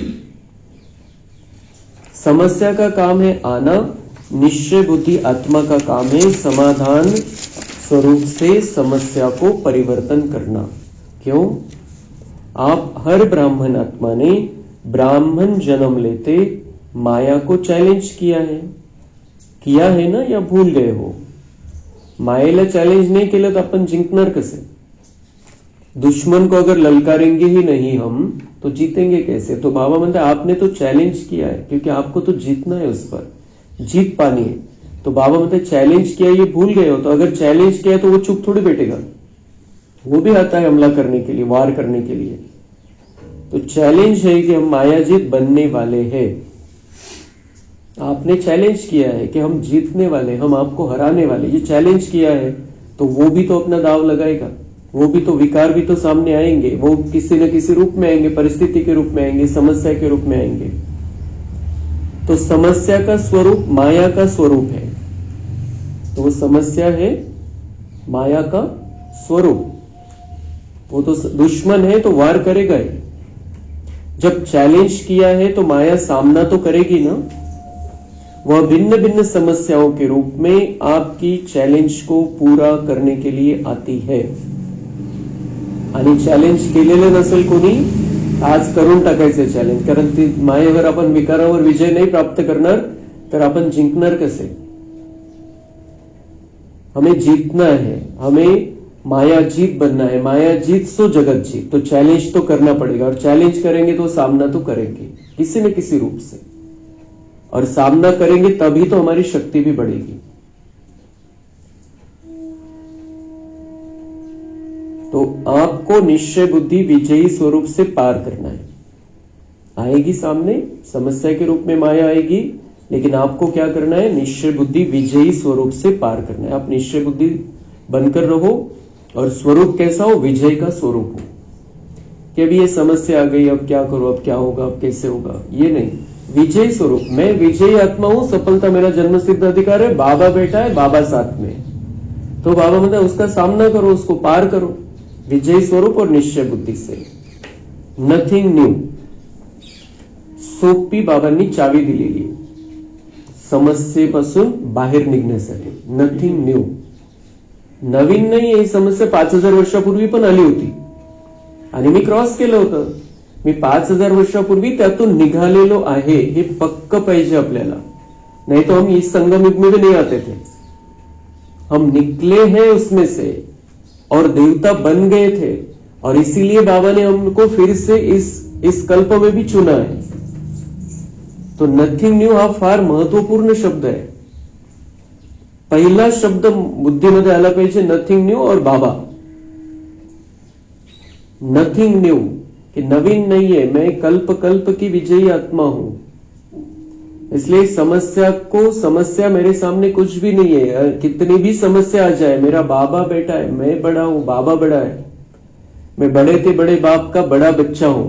[SPEAKER 1] समस्या का काम है आना, निश्चय बुद्धि आत्मा का काम है समाधान स्वरूप से समस्या को परिवर्तन करना. क्यों? आप हर ब्राह्मण आत्मा ने ब्राह्मण जन्म लेते माया को चैलेंज किया है ना, या भूल गए हो? मायेला चॅलेंज नाही केलं तर आपण जिंकणार कसे? दुश्मन को अगर ललकारेंगे ही नहीं हम तो जीतेंगे कैसे? तो बाबा म्हणते आपने तो चैलेंज किया है, क्योंकि आपको तो जीतना है, उस पर जीत पानी है. तो बाबा म्हणते चैलेंज किया, ये भूल गए हो. तो अगर चैलेंज किया तो वो चुप थोड़ी बैठेगा, वो भी आता है हमला करने के लिए, वार करने के लिए. तो चैलेंज है कि हम मायाजीत बनने वाले हैं. आपने चैलेंज किया है कि हम जीतने वाले, हम आपको हराने वाले, ये चैलेंज किया है. तो वो भी तो अपना दाव लगाएगा, वो भी तो विकार भी तो सामने आएंगे, वो किसी न किसी रूप में आएंगे, परिस्थिति के रूप में आएंगे, समस्या के रूप में आएंगे. तो समस्या का स्वरूप माया का स्वरूप है. तो वो समस्या है माया का स्वरूप. वो तो दुश्मन है तो वार करेगा ही. जब चैलेंज किया है तो माया सामना तो करेगी ना. वह भिन्न भिन्न समस्याओं के रूप में आपकी चॅलेंज को पूरा करने के लिए आती है. आणि चॅलेंज केलेलं नसेल कोणी, आज करून टाकायचं चॅलेंज. कारण ती मायेवर आपण विकारावर विजय नाही प्राप्त करणार तर आपण जिंकणार कसे? हमें जीतना है, हमें माया जीत बनना है. माया जीत सो जगत जीत. तो चैलेंज तो करना पड़ेगा, और चैलेंज करेंगे तो सामना तो करेंगे किसी न किसी रूप से, और सामना करेंगे तभी तो हमारी शक्ति भी बढ़ेगी. तो आपको निश्चय बुद्धि विजयी स्वरूप से पार करना है. आएगी सामने, समस्या के रूप में माया आएगी, लेकिन आपको क्या करना है? निश्चय बुद्धि विजयी स्वरूप से पार करना है. आप निश्चय बुद्धि बनकर रहो, और स्वरूप कैसा हो? विजय का स्वरूप हो. कि अभी ये समस्या आ गई, अब क्या करो, अब क्या होगा, अब कैसे होगा, ये नहीं. विजय स्वरूप, मैं विजयी आत्मा हूं, सफलता मेरा जन्म सिद्ध अधिकार है, बाबा बैठा है, बाबा साथ में. तो बाबा म्हणतात उसका सामना करो, उसको पार करो विजयी स्वरूप और निश्चय बुद्धी से. Nothing new. सोपी बाबांनी चावी दिलेली समस्येपासून बाहेर निघण्यासाठी. Nothing new. नवीन नाही. ही समस्या 5000 वर्षापूर्वी पण आली होती आणि मी क्रॉस केलं होतं. मी 5000 वर्षापूर्वी त्यातून निघालेलो आहे हे पक्क पाहिजे आपल्याला. नहीं तो हम इस संगम युग में भी नहीं आते थे. हम निकले हैं उसमें से और देवता बन गए थे और इसीलिए बाबा ने हमको फिर से इस कल्प में भी चुना है. तो नथिंग न्यू हा फार महत्वपूर्ण शब्द आहे. पहिला शब्द बुद्धीमध्ये आला पाहिजे नथिंग न्यू और बाबा. नथिंग न्यू कि नवीन नहीं है, मैं कल्प कल्प की विजयी आत्मा हूं. इसलिए समस्या मेरे सामने कुछ भी नहीं है. कितनी भी समस्या आ जाए, मेरा बाबा बेटा है, मैं बड़ा हूं, बाबा बड़ा है. मैं बड़े से बड़े बाप का बड़ा बच्चा हूं.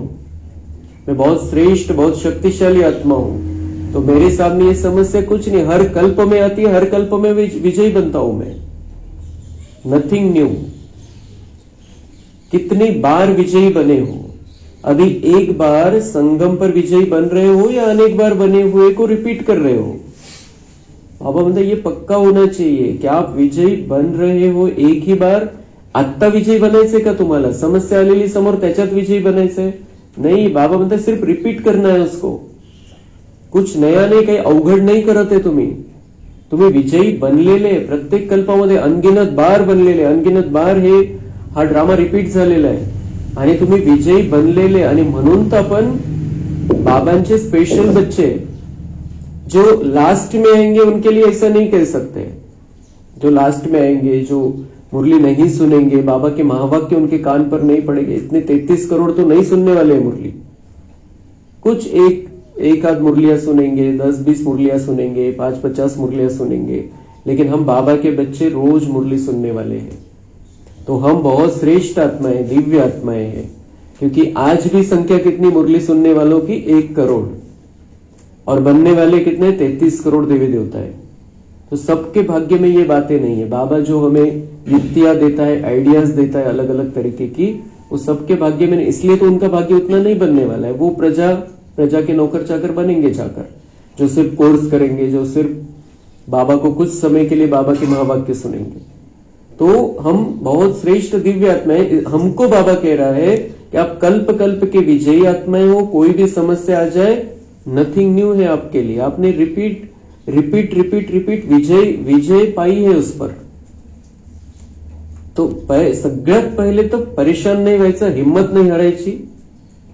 [SPEAKER 1] मैं बहुत श्रेष्ठ, बहुत शक्तिशाली आत्मा हूं. तो मेरे सामने ये समस्या कुछ नहीं. हर कल्प में आती है, हर कल्प में विजयी बनता हूं मैं. Nothing new. कितनी बार विजयी बने हो. अभी एक बार संगम पर विजयी बन रहे हो या अनेक बार बने हुए को रिपीट कर रहे हो. बाबा म्हणतात ये पक्का होना चाहिए कि आप विजयी बन रहे हो एक ही बार. आत्ता विजयी बनायचंय का तुम्हाला? समस्या आलेली समोर त्याच्यात विजयी बनायचंय नहीं. बाबा म्हणतात सिर्फ रिपीट करना है उसको. कुछ नया नाही, काही अवघड नाही करत आहे तुम्ही विजयी बनलेले. प्रत्येक कल्पामध्ये अनगिनत बार बनलेले. अनगिनत बार हा ड्रामा रिपीट झालेला आहे आणि तुम्ही विजयी बनलेले. आणि म्हणून तर आपण बाबांचे स्पेशल बच्चे. जो लास्ट में आएंगे उनके लिए ऐसा नहीं कह सकते. जो लास्ट में आएंगे, जो मुरली नहीं सुनेंगे, बाबा के महावाक्य उनके कान पर नहीं पड़ेंगे. इतने 33 करोड़ तो नहीं सुनने वाले हैं मुरली. कुछ एक आध मुरलियां सुनेंगे, 10-20 मुरलियां सुनेंगे, 5-50 मुरलियां सुनेंगे. लेकिन हम बाबा के बच्चे रोज मुरली सुनने वाले हैं. तो हम बहुत श्रेष्ठ आत्माएं, दिव्य आत्माएं हैं. क्योंकि आज भी संख्या कितनी मुरली सुनने वालों की? 1 करोड़. और बनने वाले कितने? 33 करोड़ देवी देवता है. तो सबके भाग्य में ये बातें नहीं है. बाबा जो हमें युक्तियां देता है, आइडियाज देता है अलग अलग तरीके की, वो सबके भाग्य में नहीं. इसलिए तो उनका भाग्य उतना नहीं बनने वाला है. वो प्रजा के नौकर चाकर बनेंगे जाकर, जो सिर्फ कोर्स करेंगे, जो सिर्फ बाबा को कुछ समय के लिए बाबा के महावाक्य सुनेंगे. तो हम बहुत श्रेष्ठ दिव्य आत्माएं. हमको बाबा कह रहा है कि आप कल्प कल्प के विजयी आत्माएं हो. कोई भी समस्या आ जाए, नथिंग न्यू है आपके लिए. आपने रिपीट विजय पाई है उस पर. तो सगळ्यात पहिले तर परेशान नाही व्हायचं, हिम्मत नाही हरायची,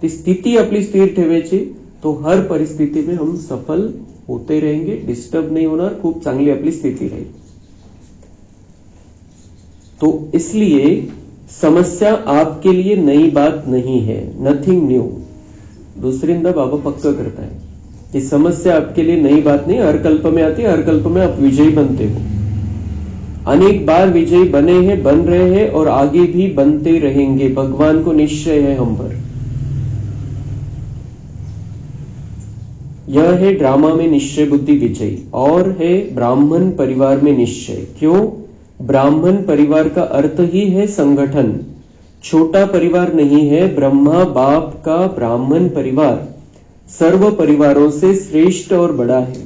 [SPEAKER 1] ती स्थिती आपली स्थिर ठेवायची. तो हर परिस्थिति में हम सफल होते रहेंगे. डिस्टर्ब नहीं होणार. खूप चांगली आपली स्थिती रहेगी. तो इसलिए समस्या आपके लिए नई बात नहीं है. Nothing new. दूसरिंदा बाबा पक्का करता है कि समस्या आपके लिए नई बात नहीं. हर कल्प में आती है, हर कल्प में आप विजयी बनते हो. अनेक बार विजयी बने हैं, बन रहे हैं और आगे भी बनते रहेंगे. भगवान को निश्चय है हम पर. यह है ड्रामा में निश्चय बुद्धि विजयी. और है ब्राह्मण परिवार में निश्चय. क्यों? ब्राह्मण परिवार का अर्थ ही है संगठन. छोटा परिवार नहीं है. ब्रह्मा बाप का ब्राह्मण परिवार सर्व परिवारों से श्रेष्ठ और बड़ा है.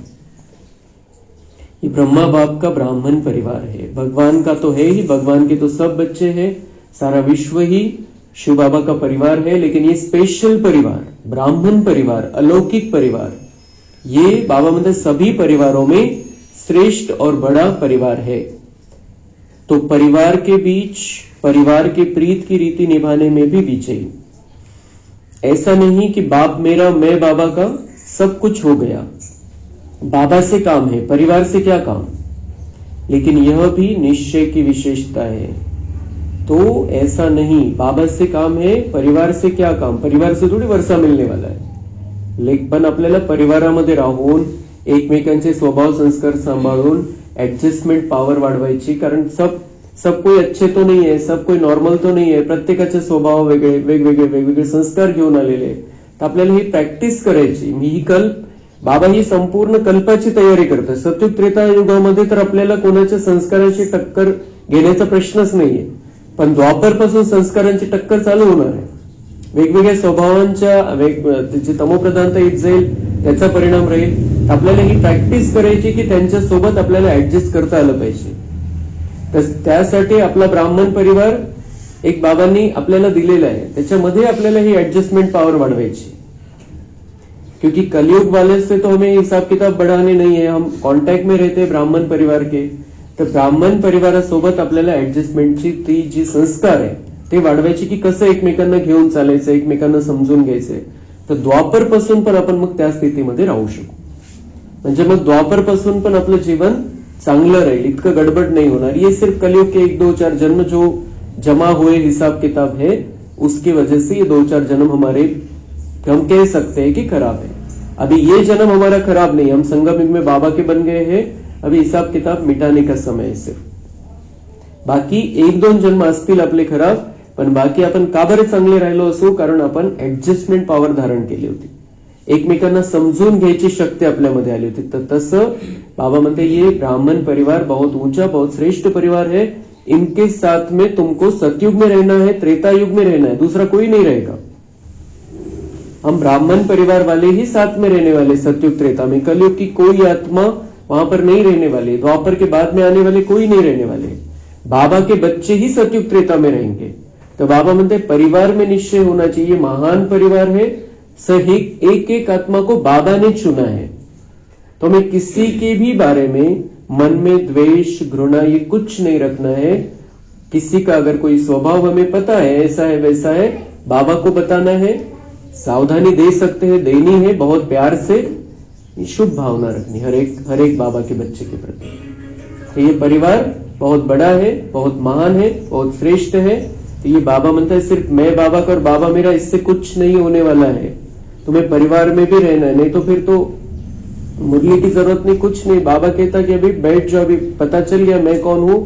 [SPEAKER 1] ये ब्रह्मा बाप का ब्राह्मण परिवार है. भगवान का तो है ही, भगवान के तो सब बच्चे हैं. सारा विश्व ही शिव बाबा का परिवार है. लेकिन ये स्पेशल परिवार, ब्राह्मण परिवार, अलौकिक परिवार, ये बाबा मतलब सभी परिवारों में श्रेष्ठ और बड़ा परिवार है. तो परिवार के बीच, परिवार के प्रीत की रीति निभाने में भी विजयी. ऐसा नहीं कि बाप मेरा, मैं बाबा का, सब कुछ हो गया. बाबा से काम है, परिवार से क्या काम. लेकिन यह भी निश्चय की विशेषता है. तो ऐसा नहीं, बाबा से काम है, परिवार से क्या काम. परिवार से थोडी वर्षा मिळणे वाला आहे. पण आपल्याला परिवारामध्ये राहून एकमेकांचे स्वभाव संस्कार सांभाळून ऍडजस्टमेंट पॉवर वाढवायची. कारण सब कोई अच्छे तो नहीं है, सब कोई नॉर्मल तो नहीं है. प्रत्येकाचे स्वभाव वेगवेगळे संस्कार घेऊन आलेले. तर आपल्याला ही प्रॅक्टिस करायची. ही बाबा ही संपूर्ण कल्पाची तयारी करतात. सत्युग त्रेता युगामध्ये तर आपल्याला कोणाच्या संस्काराची टक्कर घेण्याचा प्रश्नच नाहीये. पण द्वापर पासून संस्कारांची टक्कर चालू होणार आहे. वेगवेगळ्या स्वभावांच्या जी तमोप्रधानता येत जाईल त्याचा परिणाम राहील. आपल्याला ही प्रॅक्टिस करायची की त्यांच्यासोबत आपल्याला ऍडजस्ट करता आलं पाहिजे. तर त्यासाठी आपला ब्राह्मण परिवार एक बाबांनी आपल्याला दिलेला आहे, त्याच्यामध्ये आपल्याला ही ऍडजस्टमेंट पावर वाढवायची. क्योंकि कलयुग वाले से तो हमें हिसाब किताब बढ़ाने नहीं है, हम कॉन्टॅक्ट में रहते ब्राह्मण परिवार के. तर ब्राह्मण परिवारासोबत आपल्याला ऍडजस्टमेंटची ती जी संस्कार आहे ते वाढवायची की कसं एकमेकांना घेऊन चालायचं, एकमेकांना समजून घ्यायचंय. तर द्वापर पासून पण आपण मग त्या स्थितीमध्ये राहू शकू. म्हणजे मग द्वापर पासून पण आपलं जीवन चांगलं राहील, इतकं गडबड नहीं होणार. ये सिर्फ कलयुग के 1-2-4 जन्म जो जमा हुए हिसाब किताब है, उसकी वजह से ये 2-4 जन्म हमारे हम कह सकते हैं कि खराब है. अभी ये जन्म हमारा खराब नहीं, हम संगम युग में बाबा के बन गए हैं. अभी हिसाब किताब मिटाने का समय है सिर्फ. बाकी 1-2 जन्म असतील आपले खराब, पण बाकी आपण का बरे चांगले राहिलो असो, कारण आपण ऍडजस्टमेंट पॉवर धारण केली होती, एकमेकांना समजून घ्यायची शक्ती आपल्यामध्ये आली होती. तर तसं बाबा म्हणते ये ब्राह्मण परिवार बहुत ऊंचा, बहुत श्रेष्ठ परिवार है. इनके साथ में तुमको सतयुग में रहना है, त्रेता युग में रहना है, दूसरा कोई नहीं रहेगा. हम ब्राह्मण परिवार वाले ही साथ में रहने वाले सतयुग त्रेता में. कलयुग की कोई आत्मा वहां पर नहीं रहने वाली, द्वापर के बाद में आने वाले कोई नहीं रहने वाले. बाबा के बच्चे ही सतयुग त्रेता में रहेंगे. तो बाबा म्हणते परिवार में निश्चय होना चाहिए, महान परिवार है, सही एक एक आत्मा को बाबा ने चुना है. तो हमें किसी के भी बारे में मन में द्वेष घृणा ये कुछ नहीं रखना है. किसी का अगर कोई स्वभाव हमें पता है ऐसा है वैसा है, बाबा को बताना है, सावधानी दे सकते हैं, देनी है बहुत प्यार से, शुभ भावना रखनी हर एक बाबा के बच्चे के प्रति. तो ये परिवार बहुत बड़ा है, बहुत महान है, बहुत श्रेष्ठ है. तो ये बाबा म्हणता है सिर्फ मैं बाबा का और बाबा मेरा, इससे कुछ नहीं होने वाला है. तुम्हें परिवार में भी रहना है, नहीं तो फिर तो मुरली की जरूरत नहीं, कुछ नहीं. बाबा कहता कि अभी बैठ जाओ, अभी पता चल गया मैं कौन हूं,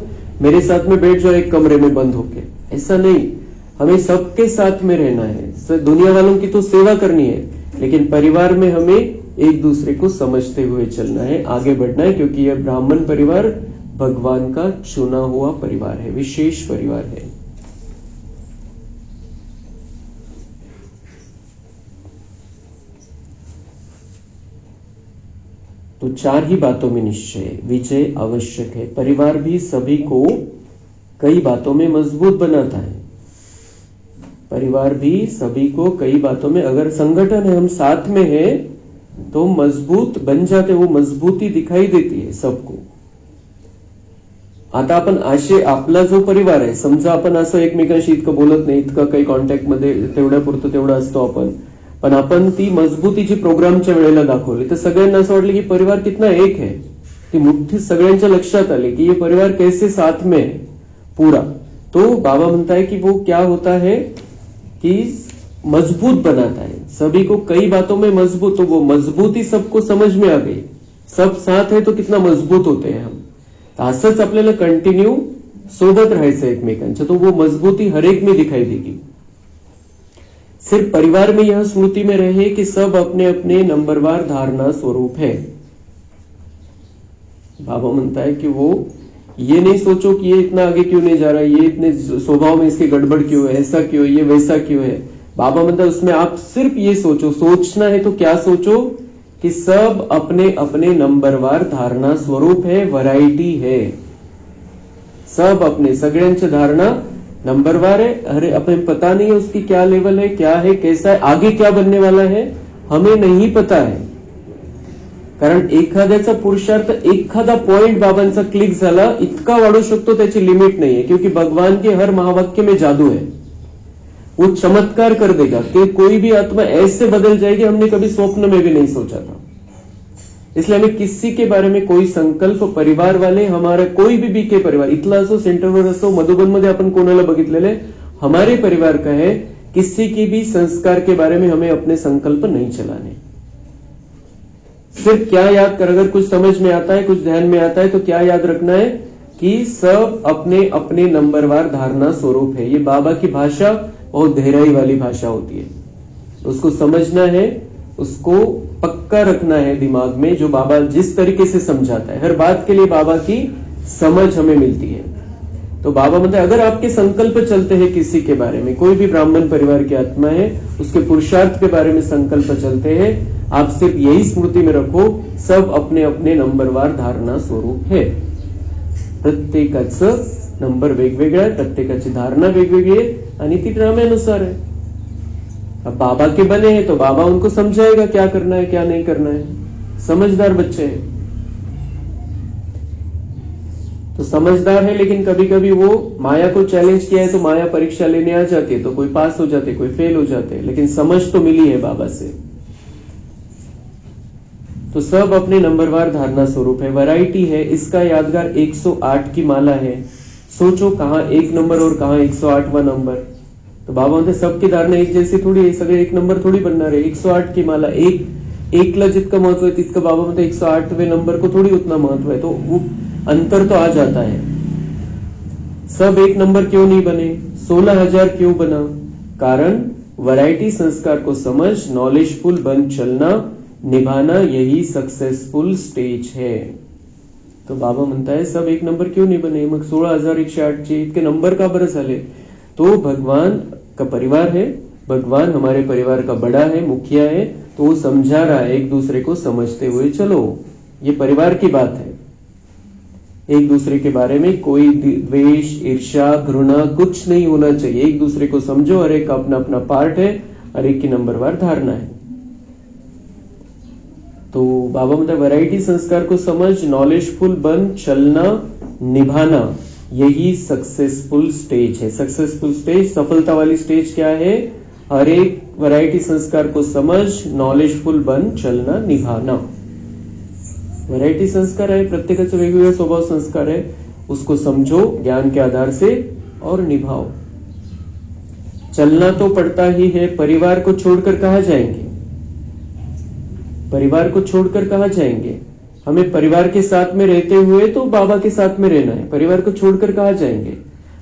[SPEAKER 1] मेरे साथ में बैठ जाओ एक कमरे में बंद होके. ऐसा नहीं, हमें सबके साथ में रहना है. दुनिया वालों की तो सेवा करनी है, लेकिन परिवार में हमें एक दूसरे को समझते हुए चलना है, आगे बढ़ना है. क्योंकि यह ब्राह्मण परिवार भगवान का चुना हुआ परिवार है, विशेष परिवार है. तो 4 ही बातों में निश्चय विजय आवश्यक है. परिवार भी सभी को कई बातों में मजबूत बनाता है. परिवार भी सभी को कई बातों में, अगर संगठन है हम साथ में है तो मजबूत बन जाते, वो मजबूती दिखाई देती है सबको. आता आपण असे आपला जो परिवार आहे, समजा आपण असं एकमेकांशी इतकं बोलत नाही, इतकं काही कॉन्टॅक्ट मध्ये तेवढ्यापुरतं तेवढं असतो आपण, पण आपण ती मजबूतीची प्रोग्रामच्या वेळेला दाखवली तर सगळ्यांना असं वाटलं की परिवार कितना एक है. ती मुठ्ठी सगळ्यांच्या लक्षात आली की ये परिवार कैसे साथ में है पूरा. तो बाबा म्हणता है कि वो क्या होता है कि मजबूत बनाता है सभी को कई बातों में मजबूत. तो वो मजबूती सबको समझ में आ गई, सब साथ है तो कितना मजबूत होते हैं हम. असंच आपल्याला कंटिन्यू सोबत राहायचं एकमेकांच्या, तो वो मजबूती हर एक में दिखाई देगी. सिर्फ परिवार में यह स्मृति में रहे कि सब अपने अपने नंबरवार धारणा स्वरूप है. बाबा म्हणता है कि वो ये नहीं सोचो कि ये इतना आगे क्यों नहीं जा रहा है, ये इतने स्वभाव में इसकी गड़बड़ क्यों है, ऐसा क्यों है, ये वैसा क्यों है. बाबा म्हणता है उसमें आप सिर्फ ये सोचो, सोचना है तो क्या सोचो कि सब अपने अपने नंबरवार धारणा स्वरूप है, वैरायटी है. सब अपने सगळ्यांची धारणा नंबरवार है. अरे हमें पता नहीं है उसकी क्या लेवल है, क्या है, कैसा है, आगे क्या बनने वाला है, हमें नहीं पता है. कारण एखाद्याचा पुरुषार्थ एखादा पॉइंट बाबांचा क्लिक झाला इतका वाढू शकतो, त्याची लिमिट नहीं है. क्योंकि भगवान के हर महावाक्य में जादू है, वो चमत्कार कर देगा कि कोई भी आत्मा ऐसे बदल जाएगी हमने कभी स्वप्न में भी नहीं सोचा था. इसलिए हमें किसी के बारे में कोई संकल्प, परिवार वाले हमारा कोई भी बीके परिवार, इथला असो, सेंटरवर असो, मधुबन मध्ये आपण कोणाला बघितलेले, हमारे परिवार का है, किसी की भी संस्कार के बारे में हमें अपने संकल्प नहीं चलाने. सिर्फ क्या याद कर, अगर कुछ समझ में आता है, कुछ ध्यान में आता है तो क्या याद रखना है कि सब अपने अपने नंबरवार धारणा स्वरूप है. ये बाबा की भाषा बहुत गहराई वाली भाषा होती है, उसको समझना है, उसको पक्का रखना है दिमाग में. जो बाबा जिस तरीके से समझाता है, हर बात के लिए बाबा की समझ हमें मिलती है. तो बाबा मतलब अगर आपके संकल्प चलते हैं किसी के बारे में, कोई भी ब्राह्मण परिवार की आत्मा है, उसके पुरुषार्थ के बारे में संकल्प चलते हैं, आप सिर्फ यही स्मृति में रखो, सब अपने अपने नंबरवार धारणा स्वरूप है. प्रत्येकाचं नंबर वेगवेगळा आहे, प्रत्येकाची धारणा वेगवेगळी आहे आणि ती ड्राम्यानुसार है. अब बाबा के बने हैं तो बाबा उनको समझाएगा क्या करना है क्या नहीं करना है. समझदार बच्चे हैं तो समझदार है, लेकिन कभी कभी वो माया को चैलेंज किया है तो माया परीक्षा लेने आ जाती है, तो कोई पास हो जाते, कोई फेल हो जाते, लेकिन समझ तो मिली है बाबा से. तो सब अपने नंबरवार धारणा स्वरूप है. वैरायटी है. इसका यादगार 108 की माला है. सोचो कहाँ 1 नंबर और कहाँ 108वां नंबर. तो बाबा म्हणते सबकी धारणा एक जैसी थोडी आहे, सगळे 1 नंबर थोडी बनणार आहे. 108 की माला, एकला जितकं महत्व है तितकं बाबा म्हणते 108वें नंबर को थोड़ी उतना महत्व है. तो वो अंतर तो आ जाता है. सब 1 नंबर क्यों नहीं बने, 16,000 क्यों बना? कारण वैरायटी संस्कार को समझ, नॉलेजफुल बन चलना, निभाना, यही सक्सेसफुल स्टेज है. तो बाबा म्हणता है सब 1 नंबर क्यों नहीं बने, मग 16,108चे इतके नंबर का बरं झाले? तो भगवान का परिवार है, भगवान हमारे परिवार का बड़ा है, मुखिया है, तो वो समझा रहा है एक दूसरे को समझते हुए चलो. ये परिवार की बात है. एक दूसरे के बारे में कोई द्वेष, ईर्ष्या, घृणा कुछ नहीं होना चाहिए. एक दूसरे को समझो, हर एक का अपना अपना पार्ट है, हर एक की नंबरवार धारणा है. तो बाबा मतलब वैरायटी संस्कार को समझ, नॉलेजफुल बन चलना, निभाना, यही सक्सेसफुल स्टेज है. सक्सेसफुल स्टेज, सफलता वाली स्टेज क्या है? हर एक वैरायटी संस्कार को समझ, नॉलेजफुल बन चलना, निभाना. वैरायटी संस्कार है, प्रत्येकाचे वेगवेगळे स्वभाव संस्कार है, उसको समझो ज्ञान के आधार से और निभाओ. चलना तो पड़ता ही है. परिवार को छोड़कर कहाँ जाएंगे? परिवार को छोड़कर कहाँ जाएंगे? हमें परिवार के साथ में रहते हुए तो बाबा के साथ में रहना है. परिवार को छोड़कर कहाँ जाएंगे?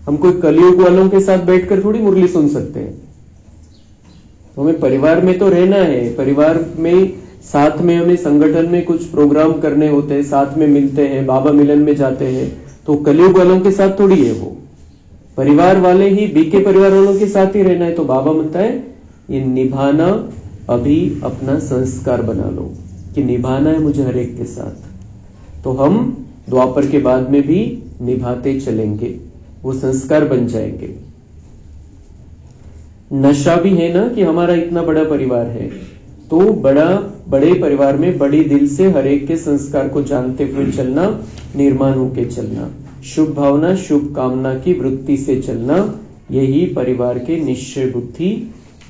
[SPEAKER 1] हम कोई कलयुग वालों के साथ बैठकर थोड़ी मुरली सुन सकते हैं. तो हमें परिवार में तो रहना है. परिवार में साथ में हमें संगठन में कुछ प्रोग्राम करने होते हैं, साथ में मिलते हैं, बाबा मिलन में जाते हैं, तो कलयुग वालों के साथ थोड़ी है. वो परिवार वाले ही बीके परिवार वालों के साथ ही रहना है. तो बाबा म्हणता है ये निभाना अभी अपना संस्कार बना लो कि निभाना है मुझे हर एक के साथ. तो हम द्वापर के बाद में भी निभाते चलेंगे, वो संस्कार बन जाएंगे. नशा भी है ना कि हमारा इतना बड़ा परिवार है, तो बड़े परिवार में बड़ी दिल से हर एक के संस्कार को जानते हुए चलना, निर्माण होके चलना, शुभ भावना, शुभ कामना की वृत्ति से चलना, यही परिवार के निश्चय बुद्धि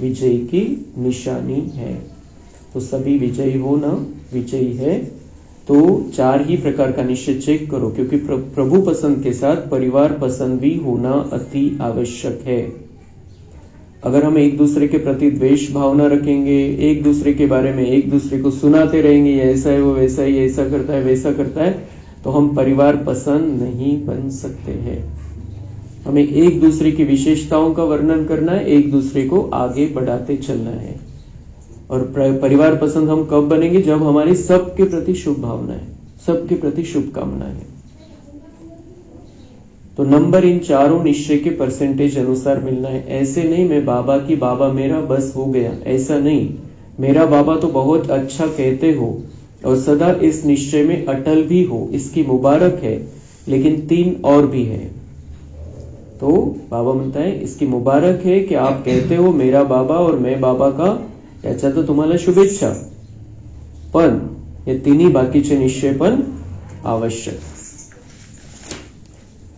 [SPEAKER 1] विजय की निशानी है. तो सभी विजयी हो ना, विजयी है. तो 4 ही प्रकार का निश्चय चेक करो, क्योंकि प्रभु पसंद के साथ परिवार पसंद भी होना अति आवश्यक है. अगर हम एक दूसरे के प्रति द्वेष भावना रखेंगे, एक दूसरे के बारे में एक दूसरे को सुनाते रहेंगे, ये ऐसा है, वो वैसा है, ये ऐसा करता है, वैसा करता है, तो हम परिवार पसंद नहीं बन सकते हैं. हमें एक दूसरे की विशेषताओं का वर्णन करना है, एक दूसरे को आगे बढ़ाते चलना है. और परिवार पसंद हम कब बनेंगे? जब हमारी सबके प्रति शुभ भावना है, सबके प्रति शुभकामना है. तो नंबर इन चारों निश्चय के परसेंटेज अनुसार मिलना है. ऐसे नहीं मैं बाबा की बाबा मेरा बस हो गया, ऐसा नहीं. मेरा बाबा तो बहुत अच्छा कहते हो और सदा इस निश्चय में अटल भी हो, इसकी मुबारक है, लेकिन 3 और भी है. तो बाबा म्हणता है इसकी मुबारक है कि आप कहते हो मेरा बाबा और मैं बाबा का, याच्या तो तुम्हाला शुभेच्छा, पण हे 3 बाकीचे निश्चय पण आवश्यक.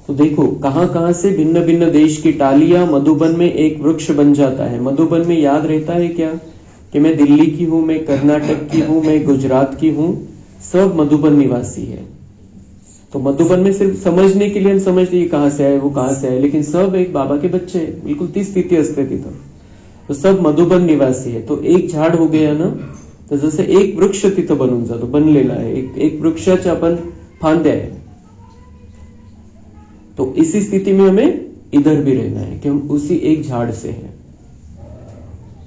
[SPEAKER 1] तो देखो कहां कहां से भिन्न भिन्न देश की टालियां मधुबन में एक वृक्ष बन जाता है. मधुबन में याद रहता है क्या कि मैं दिल्ली की हूं, मैं कर्नाटक की हूं, मैं गुजरात की हूं, सब मधुबन निवासी है. तो मधुबन में सिर्फ समझने के लिए हम समझते ये कहां से आए, वो कहां से आए, लेकिन सब एक बाबा के बच्चे हैं. बिल्कुल ती स्थिती असते तिथं. तो सब मधुबन निवासी है. तो एक झाड हो गया ना, तर जसं एक वृक्ष तिथं बनून जातो, बनलेला आहे. एक वृक्षाच्या आपण फांद्या आहे. तो इसी स्थिति में हमें इधर भी रहना है कि हम उसी एक झाड़ से हैं.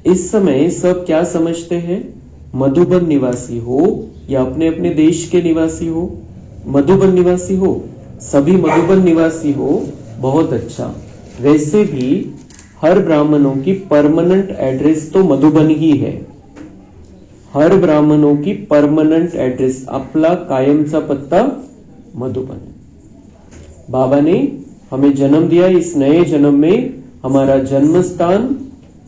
[SPEAKER 1] इस समय सब क्या समझते हैं? मधुबन निवासी हो या अपने अपने देश के निवासी हो, मधुबन निवासी हो, सभी मधुबन निवासी हो, बहुत अच्छा। वैसे भी हर ब्राह्मणों की परमानेंट एड्रेस तो मधुबन ही है। हर ब्राह्मणों की परमानेंट एड्रेस, आपला कायमचा पत्ता मधुबन है। बाबा ने हमें जन्म दिया, इस नए जन्म में हमारा जन्म स्थान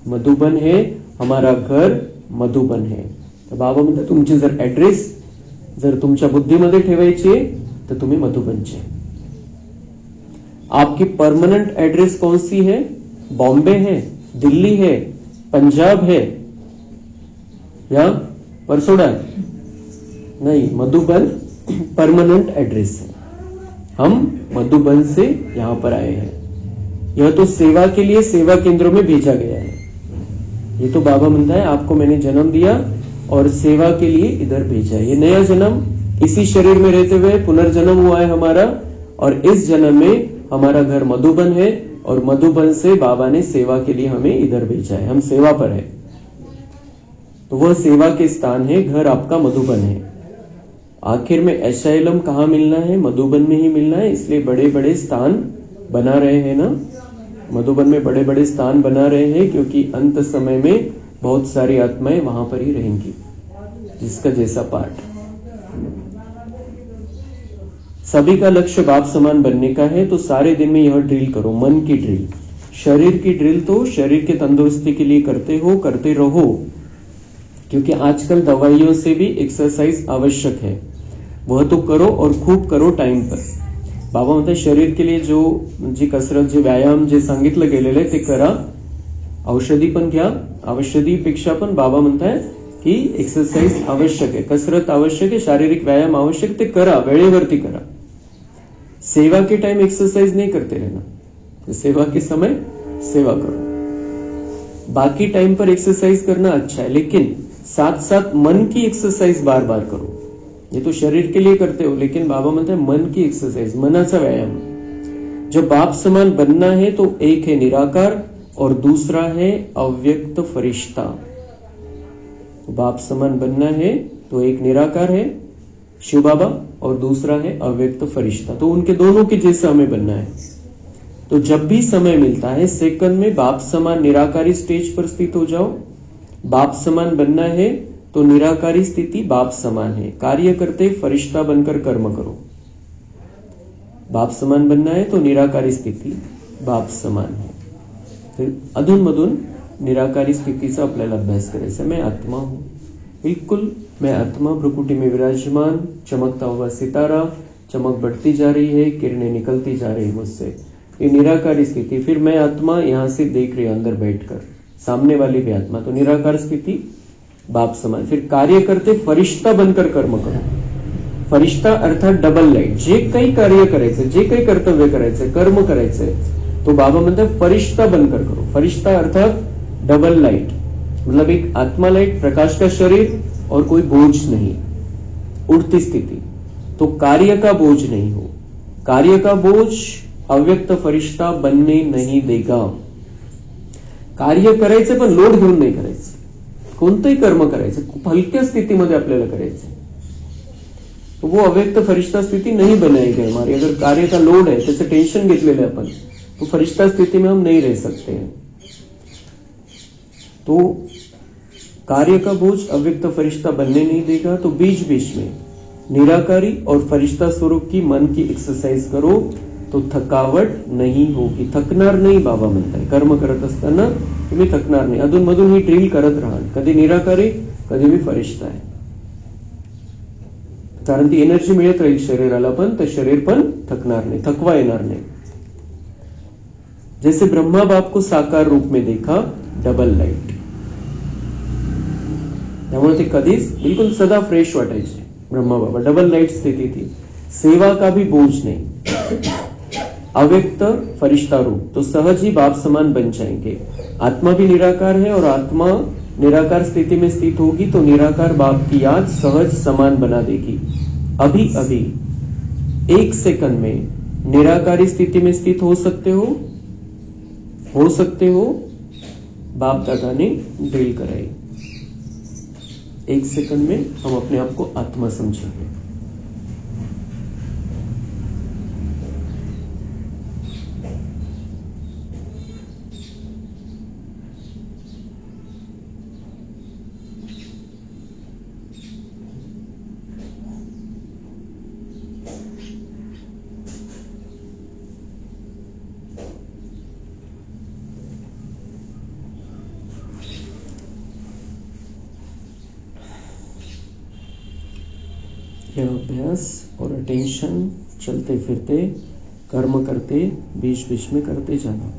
[SPEAKER 1] मधुबन है, हमारा घर मधुबन है। तर बाबा म्हणतात तुमची जर ऍड्रेस जर तुमच्या बुद्धीमध्ये ठेवायची आहे तर तुम्ही मधुबनचे। आपकी परमानेंट एड्रेस कौन सी है? बॉम्बे है, दिल्ली है, पंजाब है या परसोड़ा? नहीं, मधुबन परमानेंट एड्रेस है। हम मधुबन से यहां पर आए हैं। यह तो सेवा के लिए सेवा केंद्रों में भेजा गया है। ये तो बाबा म्हणता है आपको मैंने जन्म दिया और सेवा के लिए इधर भेजा है। ये नया जन्म, इसी शरीर में रहते हुए पुनर्जन्म हुआ है हमारा, और इस जन्म में हमारा घर मधुबन है और मधुबन से बाबा ने सेवा के लिए हमें इधर भेजा है। हम सेवा पर है, तो वह सेवा के स्थान है, घर आपका मधुबन है। आखिर में एसाइलम कहाँ मिलना है? मधुबन में ही मिलना है। इसलिए बड़े बड़े स्थान बना रहे हैं ना, मधुबन में बड़े बड़े स्थान बना रहे हैं, क्योंकि अंत समय में बहुत सारी आत्माएं वहां पर ही रहेंगी, जिसका जैसा पाठ। सभी का लक्ष्य बाप समान बनने का है, तो सारे दिन में यह ड्रिल करो, मन की ड्रिल। शरीर की ड्रिल तो शरीर के तंदुरुस्ती के लिए करते हो, करते रहो, क्योंकि आजकल दवाइयों से भी एक्सरसाइज आवश्यक है। वह तो करो और खूप करो टाइम पर। बाबा म्हणतात शरीर के लिए जो जी कसरत, जे व्यायाम जे सांगितलं गेलेलं आहे ते करा, औषधी पण घ्या। औषधीपेक्षा पण बाबा म्हणताय की एक्सरसाइज आवश्यक है, कसरत आवश्यक है, शारीरिक व्यायाम आवश्यक, ते करा, वेळेवरती करा। सेवा के टाइम एक्सरसाइज नहीं करते रहना, तो सेवा के समय सेवा करो। बाकी टाइम पर एक्सरसाइज करना अच्छा है, लेकिन साथ साथ मन की एक्सरसाइज बार बार करो। ये तो शरीर के लिए करते हो, लेकिन बाबा म्हणते हैं मन की एक्सरसाइज, मनाचा व्यायाम। जब बाप समान बनना है तो एक है निराकार और दूसरा है अव्यक्त फरिश्ता। बाप समान बनना है तो एक निराकार है शिव बाबा और दूसरा है अव्यक्त फरिश्ता, तो उनके दोनों के जैसा हमें बनना है। तो जब भी समय मिलता है सेकंड में बाप समान निराकारी स्टेज पर स्थित हो जाओ। बाप समान बनना है तो निराकारी स्थिति बाप समान है, कार्य करते फरिश्ता बनकर कर्म करो। बाप समान बनना है तो निराकारी स्थिति बाप समान है। फिर अधून मधून निराकारी स्थितीचा आपल्याला अभ्यास करायचा। मैं आत्मा हूं, बिल्कुल मैं आत्मा, भ्रुकुटी में विराजमान, चमकता हुआ सितारा, चमक बढ़ती जा रही है, किरणें निकलती जा रही मुझसे, ये निराकारी स्थिति। फिर मैं आत्मा यहां से देख रही अंदर बैठकर, सामने वाली भी आत्मा, तो निराकार स्थिति बाप समान। फिर कार्य करते फरिश्ता बनकर कर्म करो। फरिश्ता अर्थात डबल लाईट, जे काही कार्य करायचं, जे काही कर्तव्य करायचं, कर्म करायचंय, तो बाबा म्हणतात फरिश्ता बनकर करो। फरिश्ता अर्थात डबल लाइट, मतलब एक आत्मा लाइट, प्रकाश का शरीर और कोई बोझ नहीं, उड़ती स्थिति। तो कार्य का बोझ नहीं हो, कार्य का बोझ अव्यक्त फरिश्ता बनने नहीं देगा। कार्य करायचं पण लोड घेऊन नाही करायचं, कोणतंही कर्म करायचं खूप हलक्या स्थितीमध्ये आपल्याला करायचं, तो वो अव्यक्त फरिश्ता स्थिति नहीं बनाएगी हमारी। अगर कार्य का लोड है, जैसे टेंशन घेतलेलं है अपन, तो फरिश्ता स्थिति में हम नहीं रह सकते हैं। तो कार्य का बोझ अव्यक्त फरिश्ता बनने नहीं देगा। तो बीच बीच में निराकारी और फरिश्ता स्वरूप की मन की एक्सरसाइज करो, तो थकावट नहीं होगी, थकणार नहीं बाबा म्हणताय। कर्म करत असताना तुम्ही थकणार नाही, अधून मधून ही ड्रिल करत राहा, कधी निराकारी कधी भी फरिश्ता आहे, कारण ती एनर्जी मिळत राहील शरीराला पण, तर शरीर पण थकणार नाही, थकवा येणार नाही। जैसे ब्रह्मा बाप को साकार रूप में देखा, डबल लाइट, त्यामुळे ते कधीच बिल्कुल सदा फ्रेश वाटायचे ब्रह्मा बाबा, डबल लाइट स्थिति थी। सेवा का भी बोझ नहीं, अव्यक्त फरिश्ता रूप, तो सहज ही बाप समान बन जाएंगे। आत्मा भी निराकार है और आत्मा निराकार स्थिति में स्थित होगी तो निराकार बाप की याद सहज समान बना देगी। अभी अभी 1 सेकंड में निराकारी स्थिति में स्थित हो सकते हो बाप दादा ने ड्रिल कराई। 1 सेकंड में हम अपने आप को आत्मा समझेंगे। यह अभ्यास और अटेंशन चलते फिरते कर्म करते बीच बीच में करते जाणं.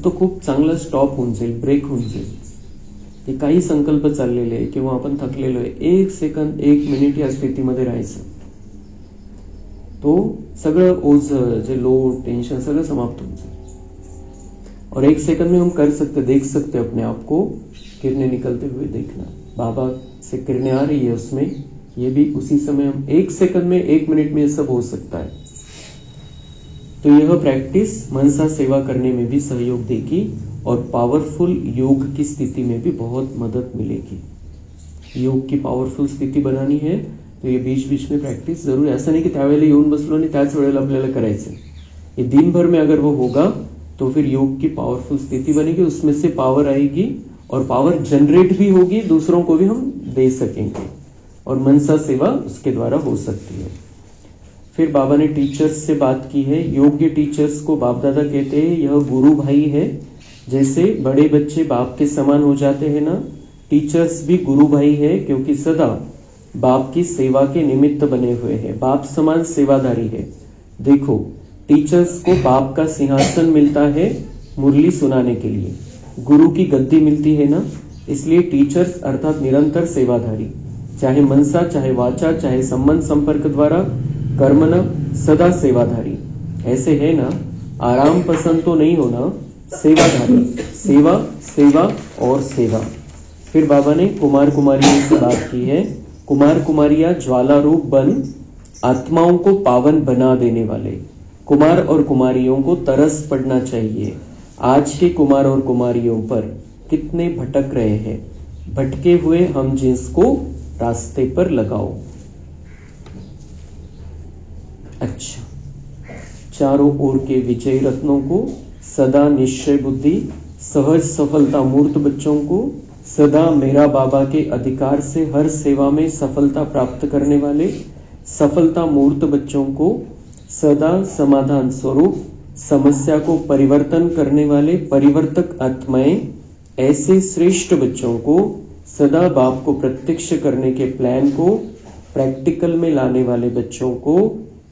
[SPEAKER 1] तो खूप चांगला स्टॉप होऊन जाईल, ब्रेक होऊन जाईल. ते काही संकल्प चाललेले आहे किंवा आपण थकलेलो आहे, 1 सेकंद 1 मिनिट या स्थितीमध्ये राहायचं. तो सगळं ओझं जे लोड टेंशन सगळं समाप्त होऊन जाईल. और 1 सेकंड में हम कर सकते, देख सकते अपने आप को, किरणें निकलते हुए देखना. बाबा से किरणें आ रही है उसमें, ये भी उसी समय हम 1 सेकंड में 1 मिनट में ये सब हो सकता है. तो यह प्रैक्टिस मनसा सेवा करने में भी सहयोग देगी और पावरफुल योग की स्थिति में भी बहुत मदद मिलेगी. योग की पावरफुल स्थिति बनानी है तो ये बीच बीच में प्रैक्टिस जरूर है. ऐसा नहीं कि त्यावेळेला येऊन बसलो आणि त्याच वेळेला आपल्याला करायचं. ये दिन भर में अगर वो होगा तो फिर योग की पावरफुल स्थिति बनेगी, उसमें से पावर आएगी और पावर जनरेट भी होगी, दूसरों को भी हम दे सकेंगे और मनसा सेवा उसके द्वारा हो सकती है. फिर बाबा ने टीचर्स से बात की है. योग्य टीचर्स को बाप दादा कहते हैं, यह गुरु भाई है. जैसे बड़े बच्चे बाप के समान हो जाते हैं ना, टीचर्स भी गुरु भाई है, क्योंकि सदा बाप की सेवा के निमित्त बने हुए हैं, बाप समान सेवाधारी है. देखो, टीचर्स को बाप का सिंहासन मिलता है मुरली सुनाने के लिए, गुरु की गद्दी मिलती है ना, इसलिए टीचर्स अर्थात निरंतर सेवाधारी, चाहे मनसा चाहे वाचा चाहे संबंध संपर्क द्वारा कर्मना सदा सेवाधारी. ऐसे है ना, आराम पसंद तो नहीं होना, सेवाधारी, सेवा सेवा और सेवा. फिर बाबा ने कुमार कुमारियों से बात की है. कुमार कुमारियां ज्वाला रूप बन आत्माओं को पावन बना देने वाले. कुमार और कुमारियों को तरस पड़ना चाहिए. आज के कुमार और कुमारियों पर कितने भटक रहे हैं, भटके हुए हम जिसको रास्ते पर लगाओ. अच्छा, चारों ओर के विजय रत्नों को, सदा निश्चय बुद्धि, सहज सफलता मूर्त बच्चों को, सदा मेरा बाबा के अधिकार से हर सेवा में सफलता प्राप्त करने वाले सफलता मूर्त बच्चों को, सदा समाधान स्वरूप समस्या को परिवर्तन करने वाले परिवर्तक आत्माएं, ऐसे श्रेष्ठ बच्चों को, सदा बाप को प्रत्यक्ष करने के प्लान को प्रैक्टिकल में लाने वाले बच्चों को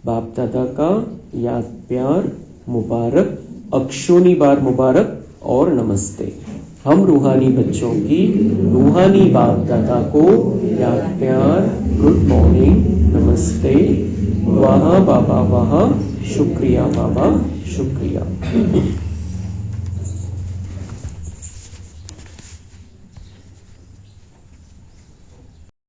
[SPEAKER 1] बाप दादा का याद प्यार मुबारक, अक्षोनी बार मुबारक और नमस्ते. हम रूहानी बच्चों की रूहानी बाप दादा को याद प्यार, गुड मॉर्निंग, नमस्ते, वहाँ बाबा वहाँ, शुक्रिया बाबा शुक्रिया.